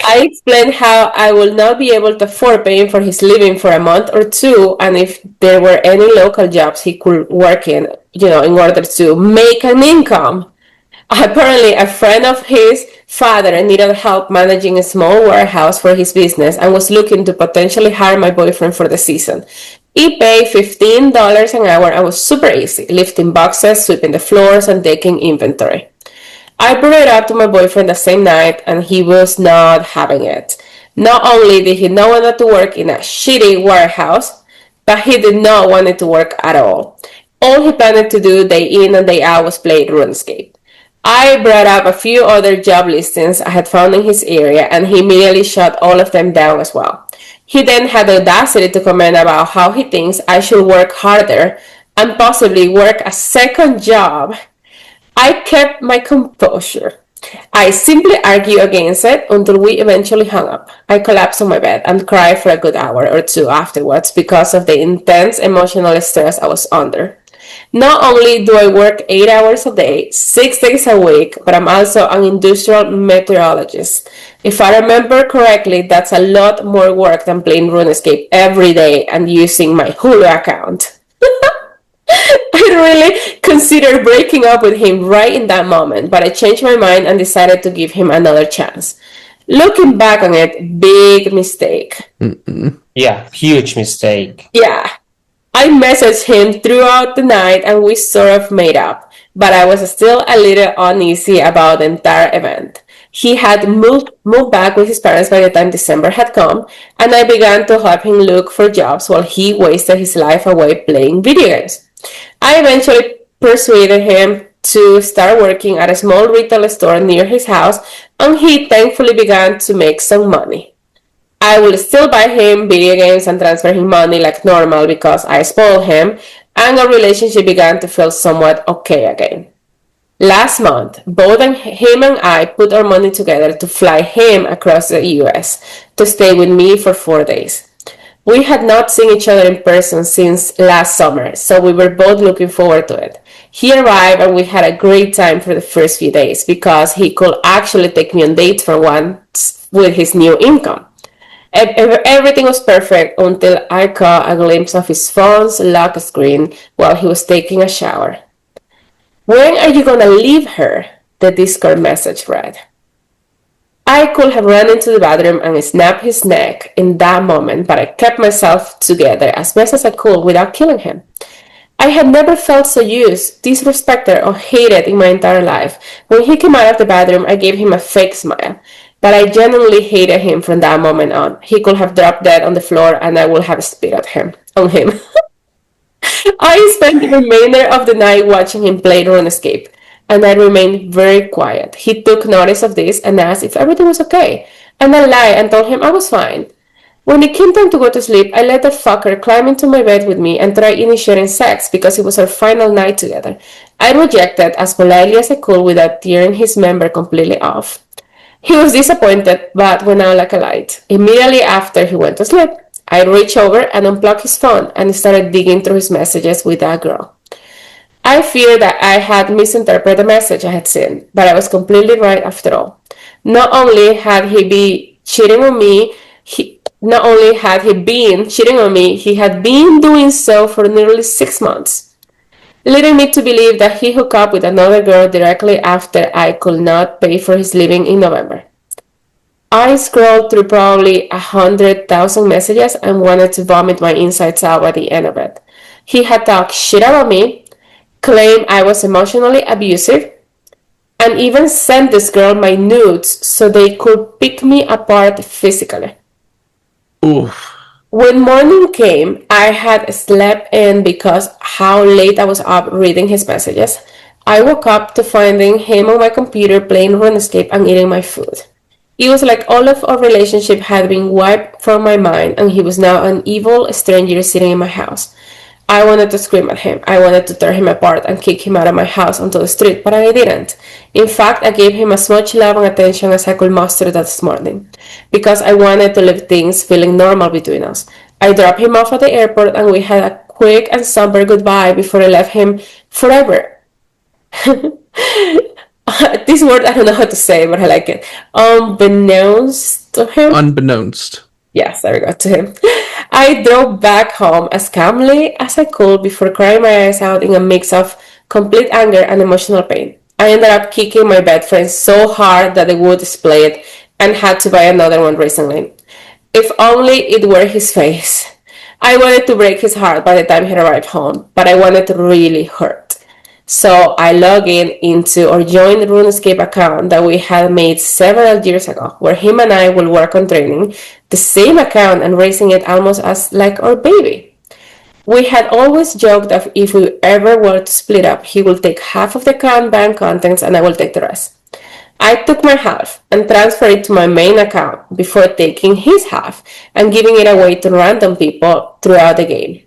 I explained how I will not be able to afford paying for his living for a month or two, and if there were any local jobs he could work in order to make an income. Apparently, a friend of his father needed help managing a small warehouse for his business and was looking to potentially hire my boyfriend for the season. He paid $15 an hour and was super easy, lifting boxes, sweeping the floors, and taking inventory. I brought it up to my boyfriend the same night, and he was not having it. Not only did he not want to work in a shitty warehouse, but he did not want it to work at all. All he planned to do day in and day out was play RuneScape. I brought up a few other job listings I had found in his area, and he immediately shut all of them down as well. He then had the audacity to comment about how he thinks I should work harder and possibly work a second job. I kept my composure. I simply argued against it until we eventually hung up. I collapsed on my bed and cried for a good hour or two afterwards because of the intense emotional stress I was under. Not only do I work 8 hours a day, 6 days a week, but I'm also an industrial meteorologist. If I remember correctly, that's a lot more work than playing RuneScape every day and using my Hulu account. I really considered breaking up with him right in that moment, but I changed my mind and decided to give him another chance. Looking back on it, big mistake. Yeah, huge mistake. Yeah. I messaged him throughout the night and we sort of made up, but I was still a little uneasy about the entire event. He had moved back with his parents by the time December had come, and I began to help him look for jobs while he wasted his life away playing video games. I eventually persuaded him to start working at a small retail store near his house, and he thankfully began to make some money. I will still buy him video games and transfer him money like normal because I spoiled him, and our relationship began to feel somewhat okay again. Last month, both him and I put our money together to fly him across the US to stay with me for 4 days. We had not seen each other in person since last summer, so we were both looking forward to it. He arrived and we had a great time for the first few days because he could actually take me on dates for once with his new income. Everything was perfect until I caught a glimpse of his phone's lock screen while he was taking a shower. "When are you gonna leave her?" the Discord message read. I could have run into the bathroom and snapped his neck in that moment, but I kept myself together as best as I could without killing him. I had never felt so used, disrespected, or hated in my entire life. When he came out of the bathroom, I gave him a fake smile, but I genuinely hated him from that moment on. He could have dropped dead on the floor and I would have spit at him on him. I spent the remainder of the night watching him play RuneScape, and I remained very quiet. He took notice of this and asked if everything was okay, and I lied and told him I was fine. When it came time to go to sleep, I let the fucker climb into my bed with me and try initiating sex because it was our final night together. I rejected as politely as I could without tearing his member completely off. He was disappointed, but went out like a light. Immediately after he went to sleep, I reached over and unplugged his phone and started digging through his messages with that girl. I fear that I had misinterpreted the message I had seen, but I was completely right after all. Not only had he been cheating on me, he had been doing so for nearly 6 months, leading me to believe that he hooked up with another girl directly after I could not pay for his living in November. I scrolled through probably 100,000 messages and wanted to vomit my insides out by the end of it. He had talked shit about me, claimed I was emotionally abusive, and even sent this girl my nudes so they could pick me apart physically. Oof. When morning came, I had slept in because how late I was up reading his messages. I woke up to finding him on my computer playing RuneScape and eating my food. It was like all of our relationship had been wiped from my mind and he was now an evil stranger sitting in my house. I wanted to scream at him. I wanted to tear him apart and kick him out of my house onto the street, but I didn't. In fact, I gave him as much love and attention as I could muster that morning, because I wanted to leave things feeling normal between us. I dropped him off at the airport and we had a quick and somber goodbye before I left him forever. This word I don't know how to say, but I like it. Unbeknownst to him. Unbeknownst. Yes, there we go, to him. I drove back home as calmly as I could before crying my eyes out in a mix of complete anger and emotional pain. I ended up kicking my bed frame so hard that the wood split and had to buy another one recently. If only it were his face. I wanted to break his heart by the time he arrived home, but I wanted to really hurt. So I logged into or joined the RuneScape account that we had made several years ago, where him and I will work on training the same account and raising it almost as like our baby. We had always joked that if we ever were to split up, he will take half of the account bank contents and I will take the rest. I took my half and transferred it to my main account before taking his half and giving it away to random people throughout the game.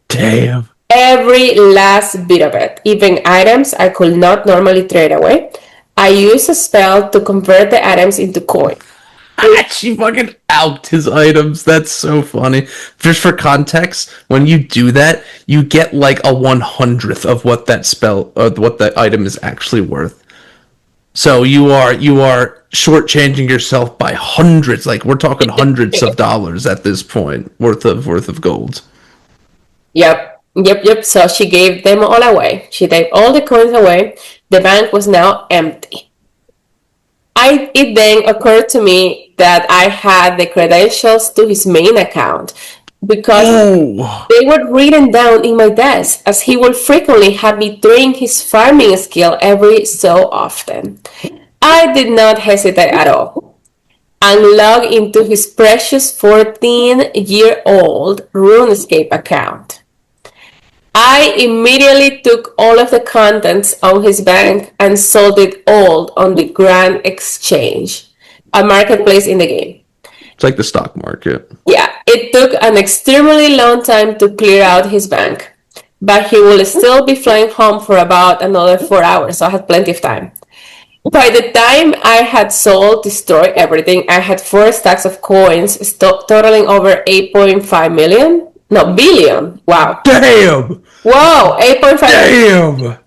Damn. Every last bit of it, even items I could not normally trade away. I used a spell to convert the items into coin. She fucking out his items. That's so funny. Just for context, when you do that, you get like a 100th of what that spell or what that item is actually worth. So you are shortchanging yourself by hundreds. Like we're talking hundreds of dollars at this point worth of gold. Yep. So she gave them all away. She gave all the coins away. The bank was now empty. It then occurred to me that I had the credentials to his main account because they were written down in my desk, as he would frequently have me train his farming skill every so often. I did not hesitate at all and logged into his precious 14-year-old RuneScape account. I immediately took all of the contents on his bank and sold it all on the Grand Exchange, a marketplace in the game. It's like the stock market. Yeah, it took an extremely long time to clear out his bank, but he will still be flying home for about another 4 hours, so I had plenty of time. By the time I had destroyed everything, I had 4 stacks of coins, totaling over 8.5 million. No, billion. Wow. Damn! Whoa, 8.5. Damn!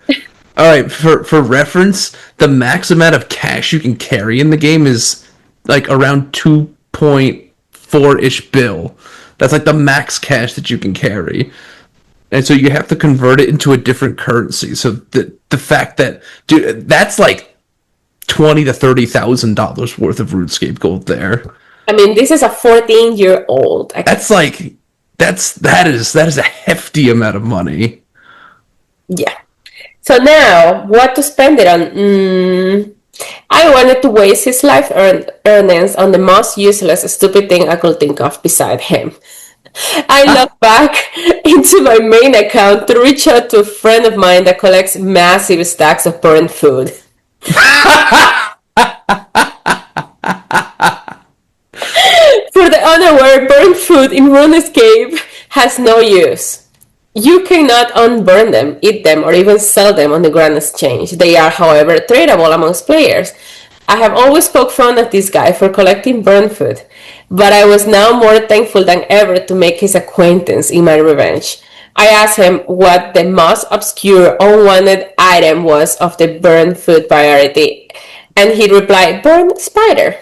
Alright, for reference, the max amount of cash you can carry in the game is like around 2.4-ish bill. That's like the max cash that you can carry. And so you have to convert it into a different currency. So the fact that, dude, that's like $20,000 to $30,000 worth of RuneScape gold there. I mean, this is a 14-year-old. That's like that is a hefty amount of money. Yeah. So now, what to spend it on? I wanted to waste his life earnings on the most useless, stupid thing I could think of beside him. I logged back into my main account to reach out to a friend of mine that collects massive stacks of burnt food. For the unaware, burnt food in RuneScape has no use. You cannot unburn them, eat them, or even sell them on the Grand Exchange. They are, however, tradable amongst players. I have always poked fun at this guy for collecting burnt food, but I was now more thankful than ever to make his acquaintance in my revenge. I asked him what the most obscure, unwanted item was of the burnt food priority, and he replied, burnt spider.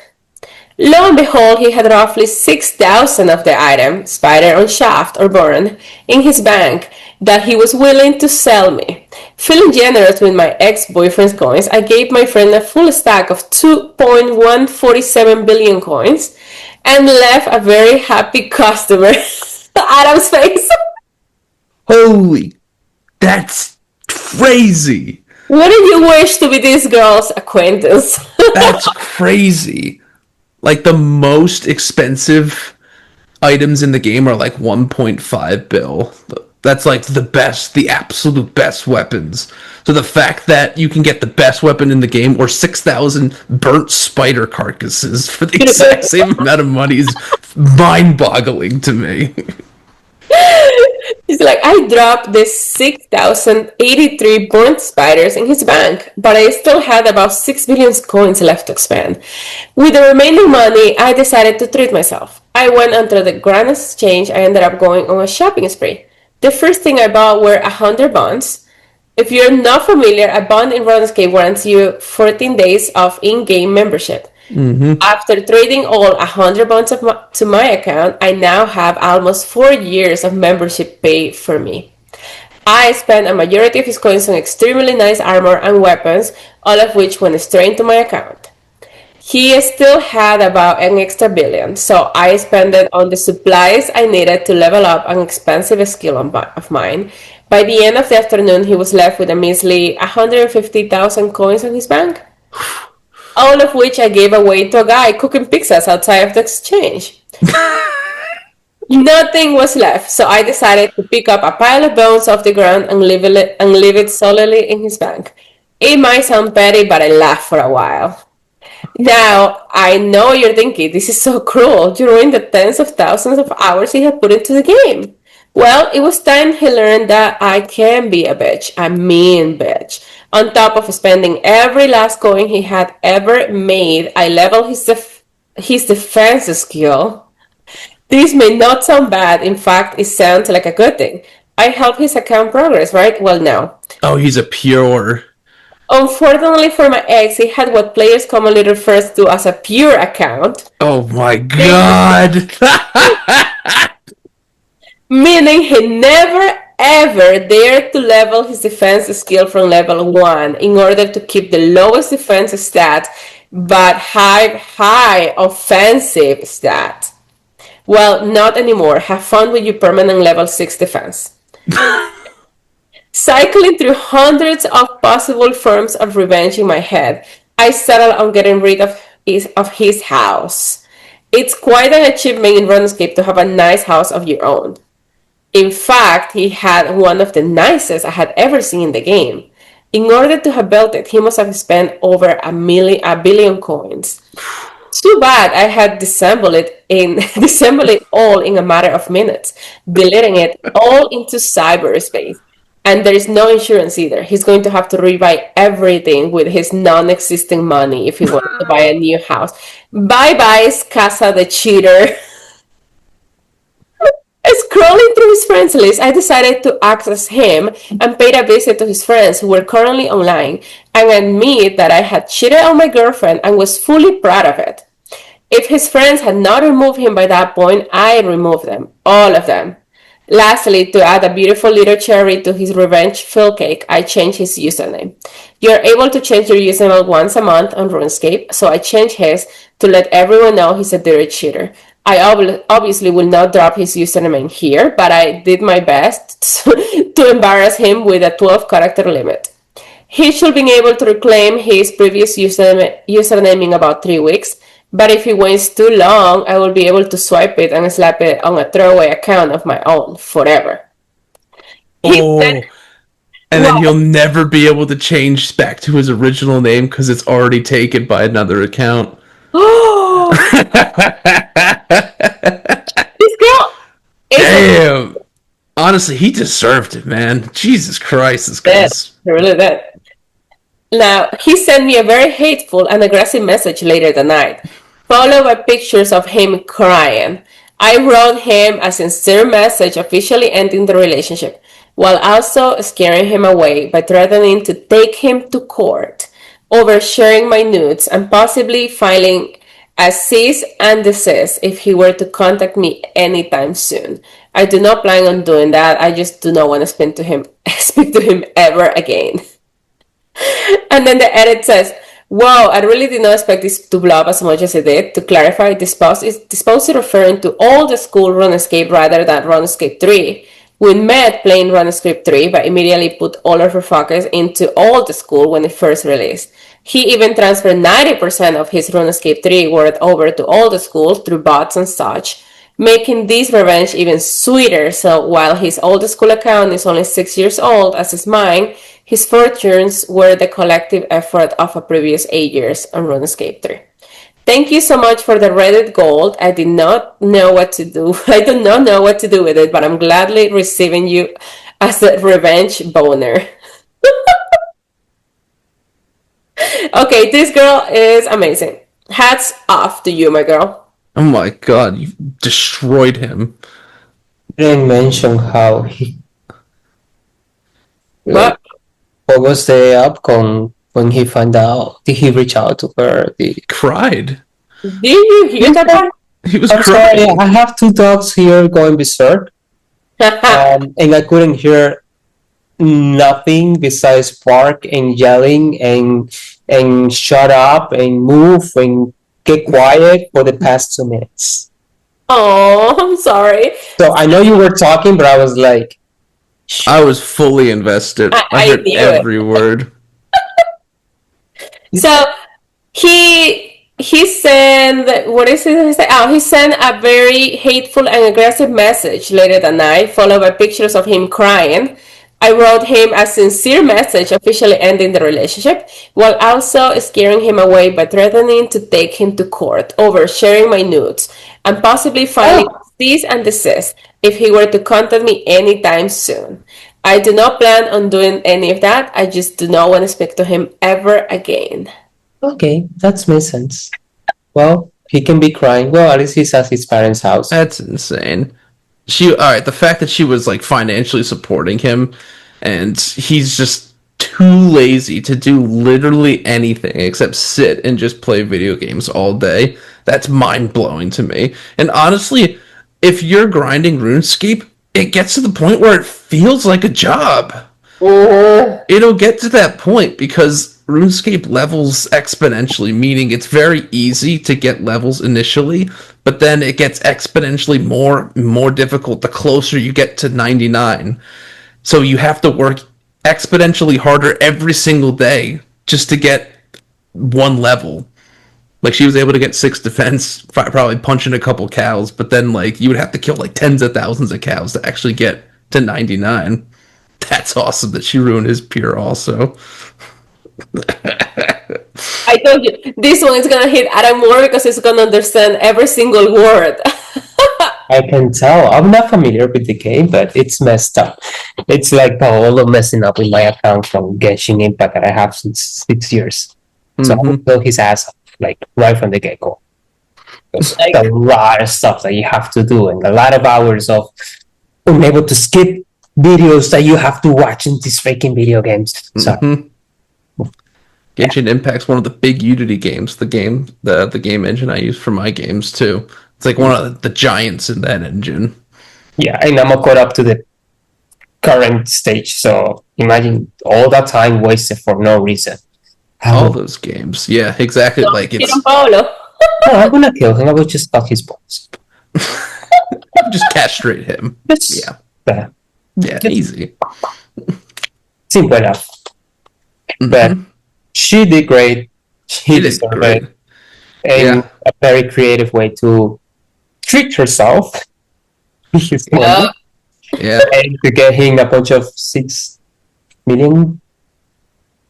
Lo and behold, he had roughly 6,000 of the item, spider on shaft or burn, in his bank that he was willing to sell me. Feeling generous with my ex-boyfriend's coins, I gave my friend a full stack of 2.147 billion coins and left a very happy customer. Adam's face. Holy, that's crazy. Wouldn't you wish to be this girl's acquaintance? That's crazy. Like the most expensive items in the game are like 1.5 bill. That's like the absolute best weapons. So the fact that you can get the best weapon in the game or 6,000 burnt spider carcasses for the exact same amount of money is mind-boggling to me. He's like, I dropped the 6,083 burnt spiders in his bank, but I still had about 6 billion coins left to spend. With the remaining money, I decided to treat myself. I went onto the Grand Exchange. I ended up going on a shopping spree. The first thing I bought were 100 bonds. If you're not familiar, a bond in RuneScape warrants you 14 days of in-game membership. Mm-hmm. After trading all 100 bonds to my account, I now have almost 4 years of membership paid for me. I spent a majority of his coins on extremely nice armor and weapons, all of which went straight into my account. He still had about an extra billion, so I spent it on the supplies I needed to level up an expensive skill of mine. By the end of the afternoon, he was left with a measly 150,000 coins in his bank. All of which I gave away to a guy cooking pizzas outside of the exchange. Nothing was left, so I decided to pick up a pile of bones off the ground and leave it solidly in his bank. It might sound petty, but I laughed for a while. Now, I know you're thinking, this is so cruel. You ruined the tens of thousands of hours he had put into the game. Well, it was time he learned that I can be a bitch, a mean bitch. On top of spending every last coin he had ever made, I leveled his defense skill. This may not sound bad. In fact, it sounds like a good thing. I helped his account progress, right? Well, no. Oh, he's a pure. Unfortunately for my ex, he had what players commonly refer to as a pure account. Oh my god! Meaning he never ever dared to level his defense skill from level 1 in order to keep the lowest defense stat but high offensive stat. Well, not anymore. Have fun with your permanent level 6 defense. Cycling through hundreds of possible forms of revenge in my head, I settled on getting rid of his house. It's quite an achievement in RuneScape to have a nice house of your own. In fact, he had one of the nicest I had ever seen in the game. In order to have built it, he must have spent over a billion coins. Too bad I had disassembled it all in a matter of minutes, deleting it all into cyberspace. And there is no insurance either. He's going to have to rebuy everything with his non-existing money if he wants to buy a new house. Bye-bye, Casa the cheater. Scrolling through his friends list, I decided to access him and paid a visit to his friends who were currently online and admit that I had cheated on my girlfriend and was fully proud of it. If his friends had not removed him by that point, I removed them, all of them. Lastly, to add a beautiful little cherry to his revenge fill cake, I changed his username. You're able to change your username once a month on RuneScape, so I changed his to let everyone know he's a dirty cheater. I obviously will not drop his username here, but I did my best to embarrass him with a 12 character limit. He should be able to reclaim his previous username in about 3 weeks, but if he waits too long, I will be able to swipe it and slap it on a throwaway account of my own forever. Oh, and then he'll never be able to change back to his original name because it's already taken by another account. Oh, this girl is Damn. Honestly, he deserved it, man. Jesus Christ, this dead. guy's Really dead. Now, he sent me a very hateful and aggressive message later that night, followed by pictures of him crying. I wrote him a sincere message officially ending the relationship, while also scaring him away by threatening to take him to court over sharing my nudes and possibly filing a cease and desist if he were to contact me anytime soon. I do not plan on doing that. I just do not want to speak to him ever again. And then the edit says, wow, I really did not expect this to blow up as much as it did. To clarify, this post is referring to all the school RuneScape rather than RuneScape 3. We met playing RuneScape 3, but immediately put all of our focus into all the school when it first released. He even transferred 90% of his RuneScape 3 worth over to all the school through bots and such, making this revenge even sweeter. So while his old school account is only 6 years old, as is mine, his fortunes were the collective effort of a previous 8 years on RuneScape 3. Thank you so much for the Reddit gold. I did not know what to do. I do not know what to do with it, but I'm gladly receiving you as a revenge boner. Okay, this girl is amazing. Hats off to you, my girl. oh my god, you destroyed him. Didn't mention how he. What? What was the outcome when he found out? Did he reach out to her? Cried. Did you hear that part? He was I'm crying. sorry, I have two dogs here going berserk, and I couldn't hear nothing besides bark and yelling and shut up and move and get quiet for the past 2 minutes. Oh, I'm sorry. So I know you were talking, but I was like, I was fully invested. I heard knew every word. So he sent, what is it? Oh, he sent a very hateful and aggressive message later that night, followed by pictures of him crying. I wrote him a sincere message officially ending the relationship, while also scaring him away by threatening to take him to court over sharing my nudes and possibly filing cease and desist if he were to contact me anytime soon. I do not plan on doing any of that. I just do not want to speak to him ever again. okay, that makes sense. Well, he can be crying. Well, at least he's at his parents' house. That's insane. Alright, the fact that she was like financially supporting him and he's just too lazy to do literally anything except sit and just play video games all day. That's mind blowing to me. And honestly, if you're grinding RuneScape, it gets to the point where it feels like a job. It'll get to that point because RuneScape levels exponentially, meaning it's very easy to get levels initially, but then it gets exponentially more difficult the closer you get to 99. So you have to work exponentially harder every single day just to get one level. Like she was able to get 6 defense, probably punching a couple cows, but then like you would have to kill like tens of thousands of cows to actually get to 99. That's awesome that she ruined his peer also. I told you, this one is gonna hit Adam more because he's gonna understand every single word. I can tell. I'm not familiar with the game, but it's messed up. It's like the whole of messing up with my account from Genshin Impact that I have since 6 years. So I will blow his ass up, like right from the get-go. There's a lot of stuff that you have to do and a lot of hours of unable to skip videos that you have to watch in these freaking video games. So Genshin Impact's one of the big Unity games. The game engine I use for my games too. It's like one of the giants in that engine. Yeah, and I'm caught up to the current stage. So imagine all that time wasted for no reason. All those games. Yeah, exactly. No, Like Don it's Paolo. No, I'm gonna kill him. I will just cut his balls. just castrate him. Just, Yeah. uh, Yeah, just easy. simple enough. But Hmm. she did great. She She did deserved great. it. And Yeah. a very creative way to treat herself with his Yeah. money Yeah. and to get him a bunch of 6 million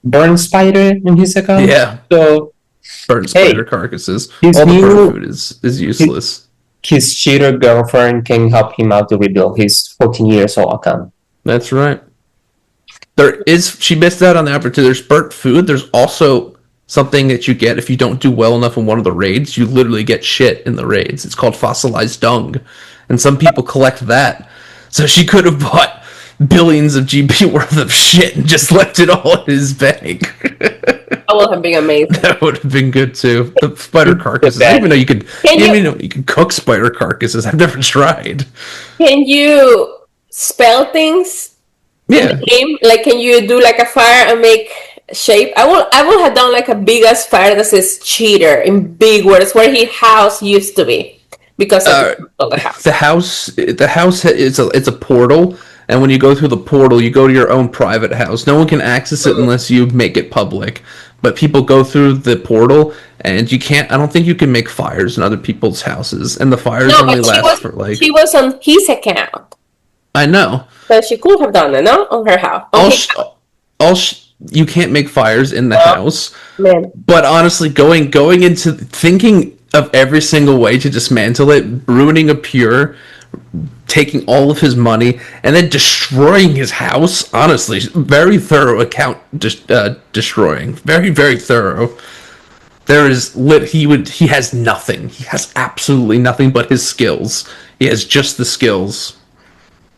burn spider in his account. Yeah. So Burn spider hey, carcasses. his All the burn new food is useless. his cheater girlfriend can help him out to rebuild his 14 years old account. That's right. She missed out on the opportunity. There's burnt food. There's also something that you get if you don't do well enough in one of the raids. You literally get shit in the raids. It's called fossilized dung. And some people collect that. So she could have bought billions of GP worth of shit and just left it all in his bank. That would have been amazing. That would have been good too. The spider carcasses. I bad. didn't even know you could. Can I didn't you even know you could cook spider carcasses. I've never tried. can you spell things in Yeah. the game? Like, can you do like a fire and make shape? I will have done like a big ass fire that says cheater in big words where his house used to be because of the house. The house it's a portal, and when you go through the portal, you go to your own private house. No one can access it unless you make it public. But people go through the portal, and you can't. I don't think you can make fires in other people's houses, and the fires No, only but she last was for like. she was on his account, I know. so she could have done it, no, on her house. On All his sh- you can't make fires in the house. house. Man, But honestly, going into thinking of every single way to dismantle it, ruining a pure, taking all of his money, and then destroying his house. Honestly, very thorough account destroying. Very, very thorough. There is lit. He has nothing. He has absolutely nothing but his skills. He has just the skills,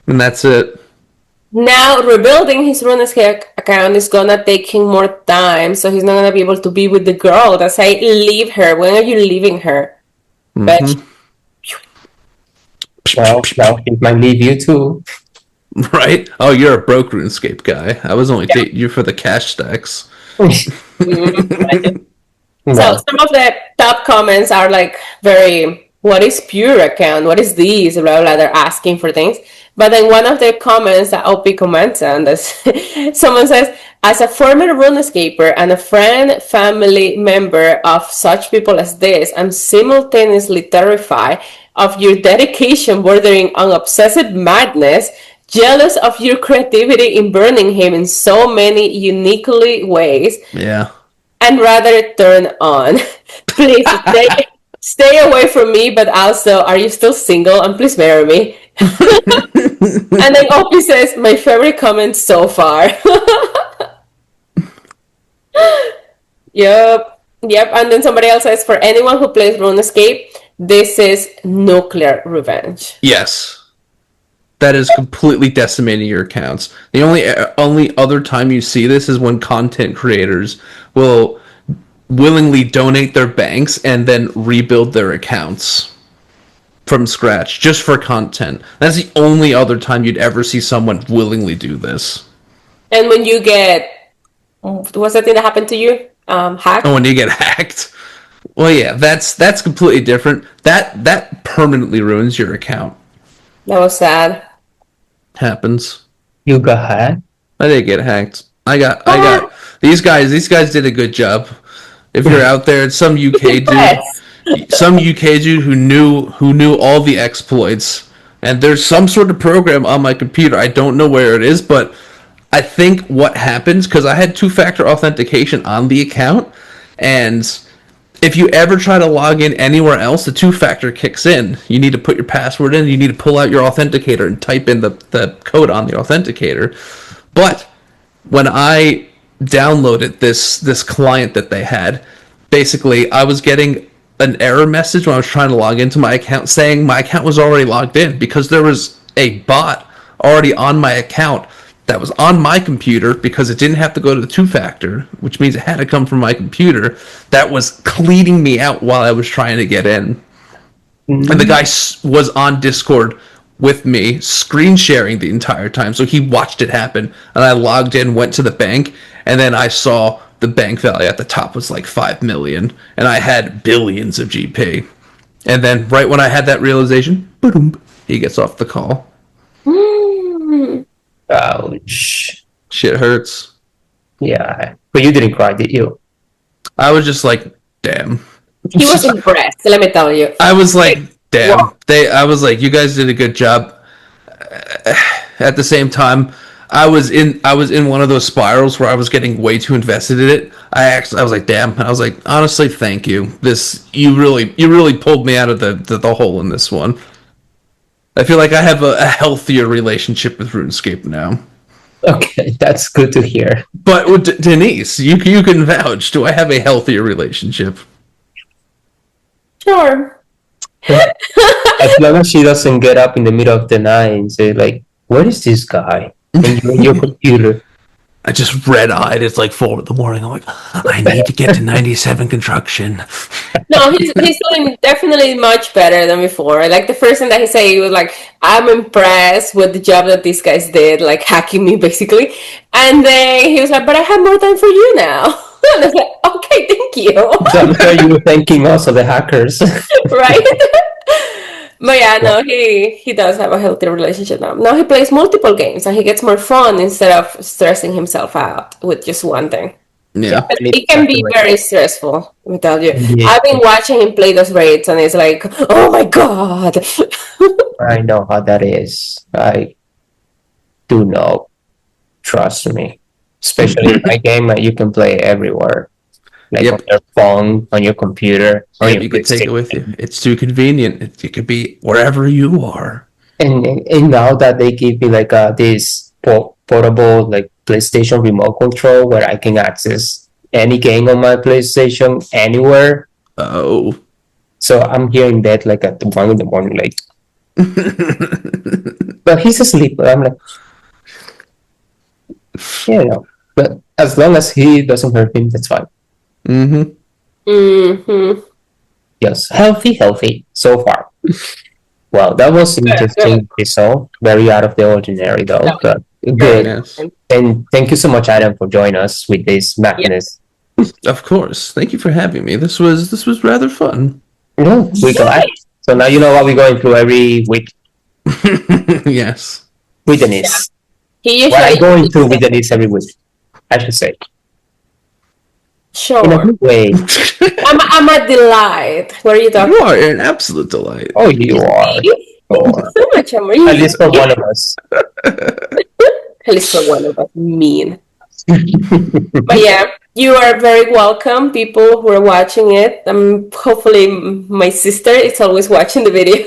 and that's it. now rebuilding his RuneScape account is gonna take him more time, so he's not gonna be able to be with the girl. That's why leave her. When are you leaving her? Bitch. Well, now he might leave you too. Right? Oh, you're a broke RuneScape guy. I was only dating you for the cash stacks. So Well, some of the top comments are like very, what is pure account? What is this? Blah, blah, they're asking for things. But then one of the comments that OP comments on this, someone says, as a former RuneScaper and a friend, family member of such people as this, I'm simultaneously terrified of your dedication bordering on obsessive madness, jealous of your creativity in burning him in so many uniquely ways, Yeah. and rather turn on. Please stay away from me, but also, are you still single? And please marry me. And then Opie says, my favorite comment so far. Yep. Yep. And then somebody else says, for anyone who plays RuneScape, this is nuclear revenge. Yes. That is completely decimating your accounts. The only other time you see this is when content creators will willingly donate their banks and then rebuild their accounts from scratch just for content. That's the only other time you'd ever see someone willingly do this. And when you get, what's that thing that happened to you? Hacked? And when you get hacked, well, yeah, that's completely different. That permanently ruins your account. That was sad. Happens. you got hacked. I did get hacked. I got these guys did a good job. If you're out there, it's some UK Yes. dude, some UK dude who knew all the exploits. And there's some sort of program on my computer. I don't know where it is, but I think what happens, because I had two-factor authentication on the account, and if you ever try to log in anywhere else, the two-factor kicks in. You need to put your password in, you need to pull out your authenticator and type in the code on the authenticator. But when I downloaded this client that they had, basically I was getting an error message when I was trying to log into my account saying my account was already logged in because there was a bot already on my account that was on my computer because it didn't have to go to the two-factor, which means it had to come from my computer, that was cleaning me out while I was trying to get in. And the guy was on Discord with me, screen sharing the entire time. So he watched it happen, and I logged in, went to the bank, and then I saw the bank value at the top was like 5 million, and I had billions of GP. And then right when I had that realization, boom, he gets off the call. Ouch. Shit hurts. Yeah. But you didn't cry, did you? I was just like, damn. He was impressed, let me tell you. I was like, damn. Wow. I was like, you guys did a good job. At the same time, I was in one of those spirals where I was getting way too invested in it. I was like, damn. I was like, honestly, thank you. You really pulled me out of the hole in this one. I feel like I have a healthier relationship with RuneScape now. Okay, that's good to hear. But with Denise, you can vouch. Do I have a healthier relationship? Sure. As long as she doesn't get up in the middle of the night and say, like, what is this guy? And you're in your computer. I just red-eyed. It's like 4 a.m. I'm like, I need to get to 97 construction. No, he's doing definitely much better than before. Like the first thing that he said, he was like, "I'm impressed with the job that these guys did, like hacking me basically." And then he was like, "But I have more time for you now." And I was like, "Okay, thank you." So I'm sure you were thanking also the hackers. Right? But yeah, no, he does have a healthy relationship now. Now he plays multiple games and he gets more fun instead of stressing himself out with just one thing. Yeah. But it can be very stressful, let me tell you. Yeah. I've been watching him play those raids and it's like, oh my god. I know how that is. I do know. Trust me. Especially in my game, you can play everywhere. Like Yep. on your phone, on your computer, on your You can take it PlayStation. with you. It's too convenient. It could be wherever you are. And now that they give me like this portable like PlayStation remote control where I can access any game on my PlayStation anywhere. Oh. So I'm here in bed like at 1 in the morning, like. But he's asleep. But I'm like, you know. But as long as he doesn't hurt him, that's fine. Mm-hmm. Mm-hmm. Yes, healthy so far. Well, that was interesting episode. Very out of the ordinary though, Yeah. but good. Yes. And thank you so much, Adam, for joining us with this madness. Of course. Thank you for having me. This was rather fun. No, we're glad. So now you know what we're going through every week Yes. with Denise. He What I'm usually going through with Denise every week, I should say. In a sure. good way. I'm a delight. What are you talking You are an absolute delight. Oh, you are. about? So much amor. At least for one of us. At least for one of us. Mean. But yeah, you are very welcome, people who are watching it. Hopefully my sister is always watching the videos.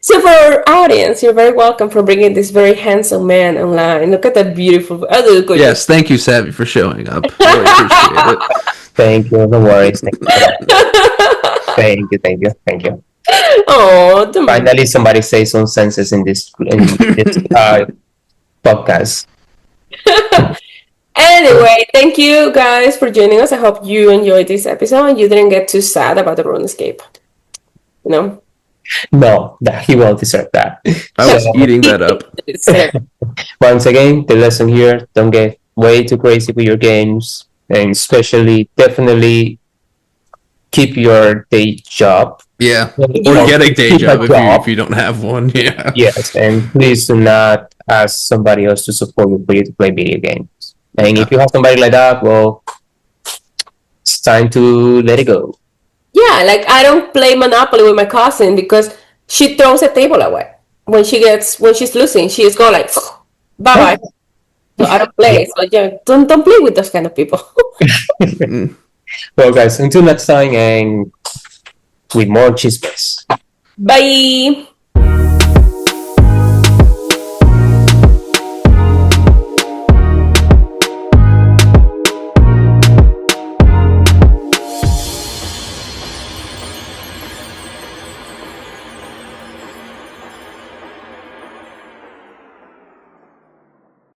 So for our audience, you're very welcome for bringing this very handsome man online. Look at that beautiful. Oh, good. Yes, thank you, Savvy, for showing up. Really appreciate it. Thank you. No worries. Thank you. Oh, Finally, somebody say some senses in this podcast. Anyway, thank you guys for joining us. I hope you enjoyed this episode and you didn't get too sad about the RuneScape. You know? No, that he won't deserve that. I was eating that up. Once again, the lesson here: don't get way too crazy with your games, and especially, definitely keep your day job. Yeah. Or Or get a day keep job if you don't have one. Yeah. Yes, and please do not ask somebody else to support you for you to play video games. And if you have somebody like that, well, it's time to let it go. Yeah, like I don't play Monopoly with my cousin because she throws a table away. When she's losing, she just go like bye bye. So I don't play. So yeah, don't play with those kind of people. Well, guys, until next time, and with more chismes. Bye.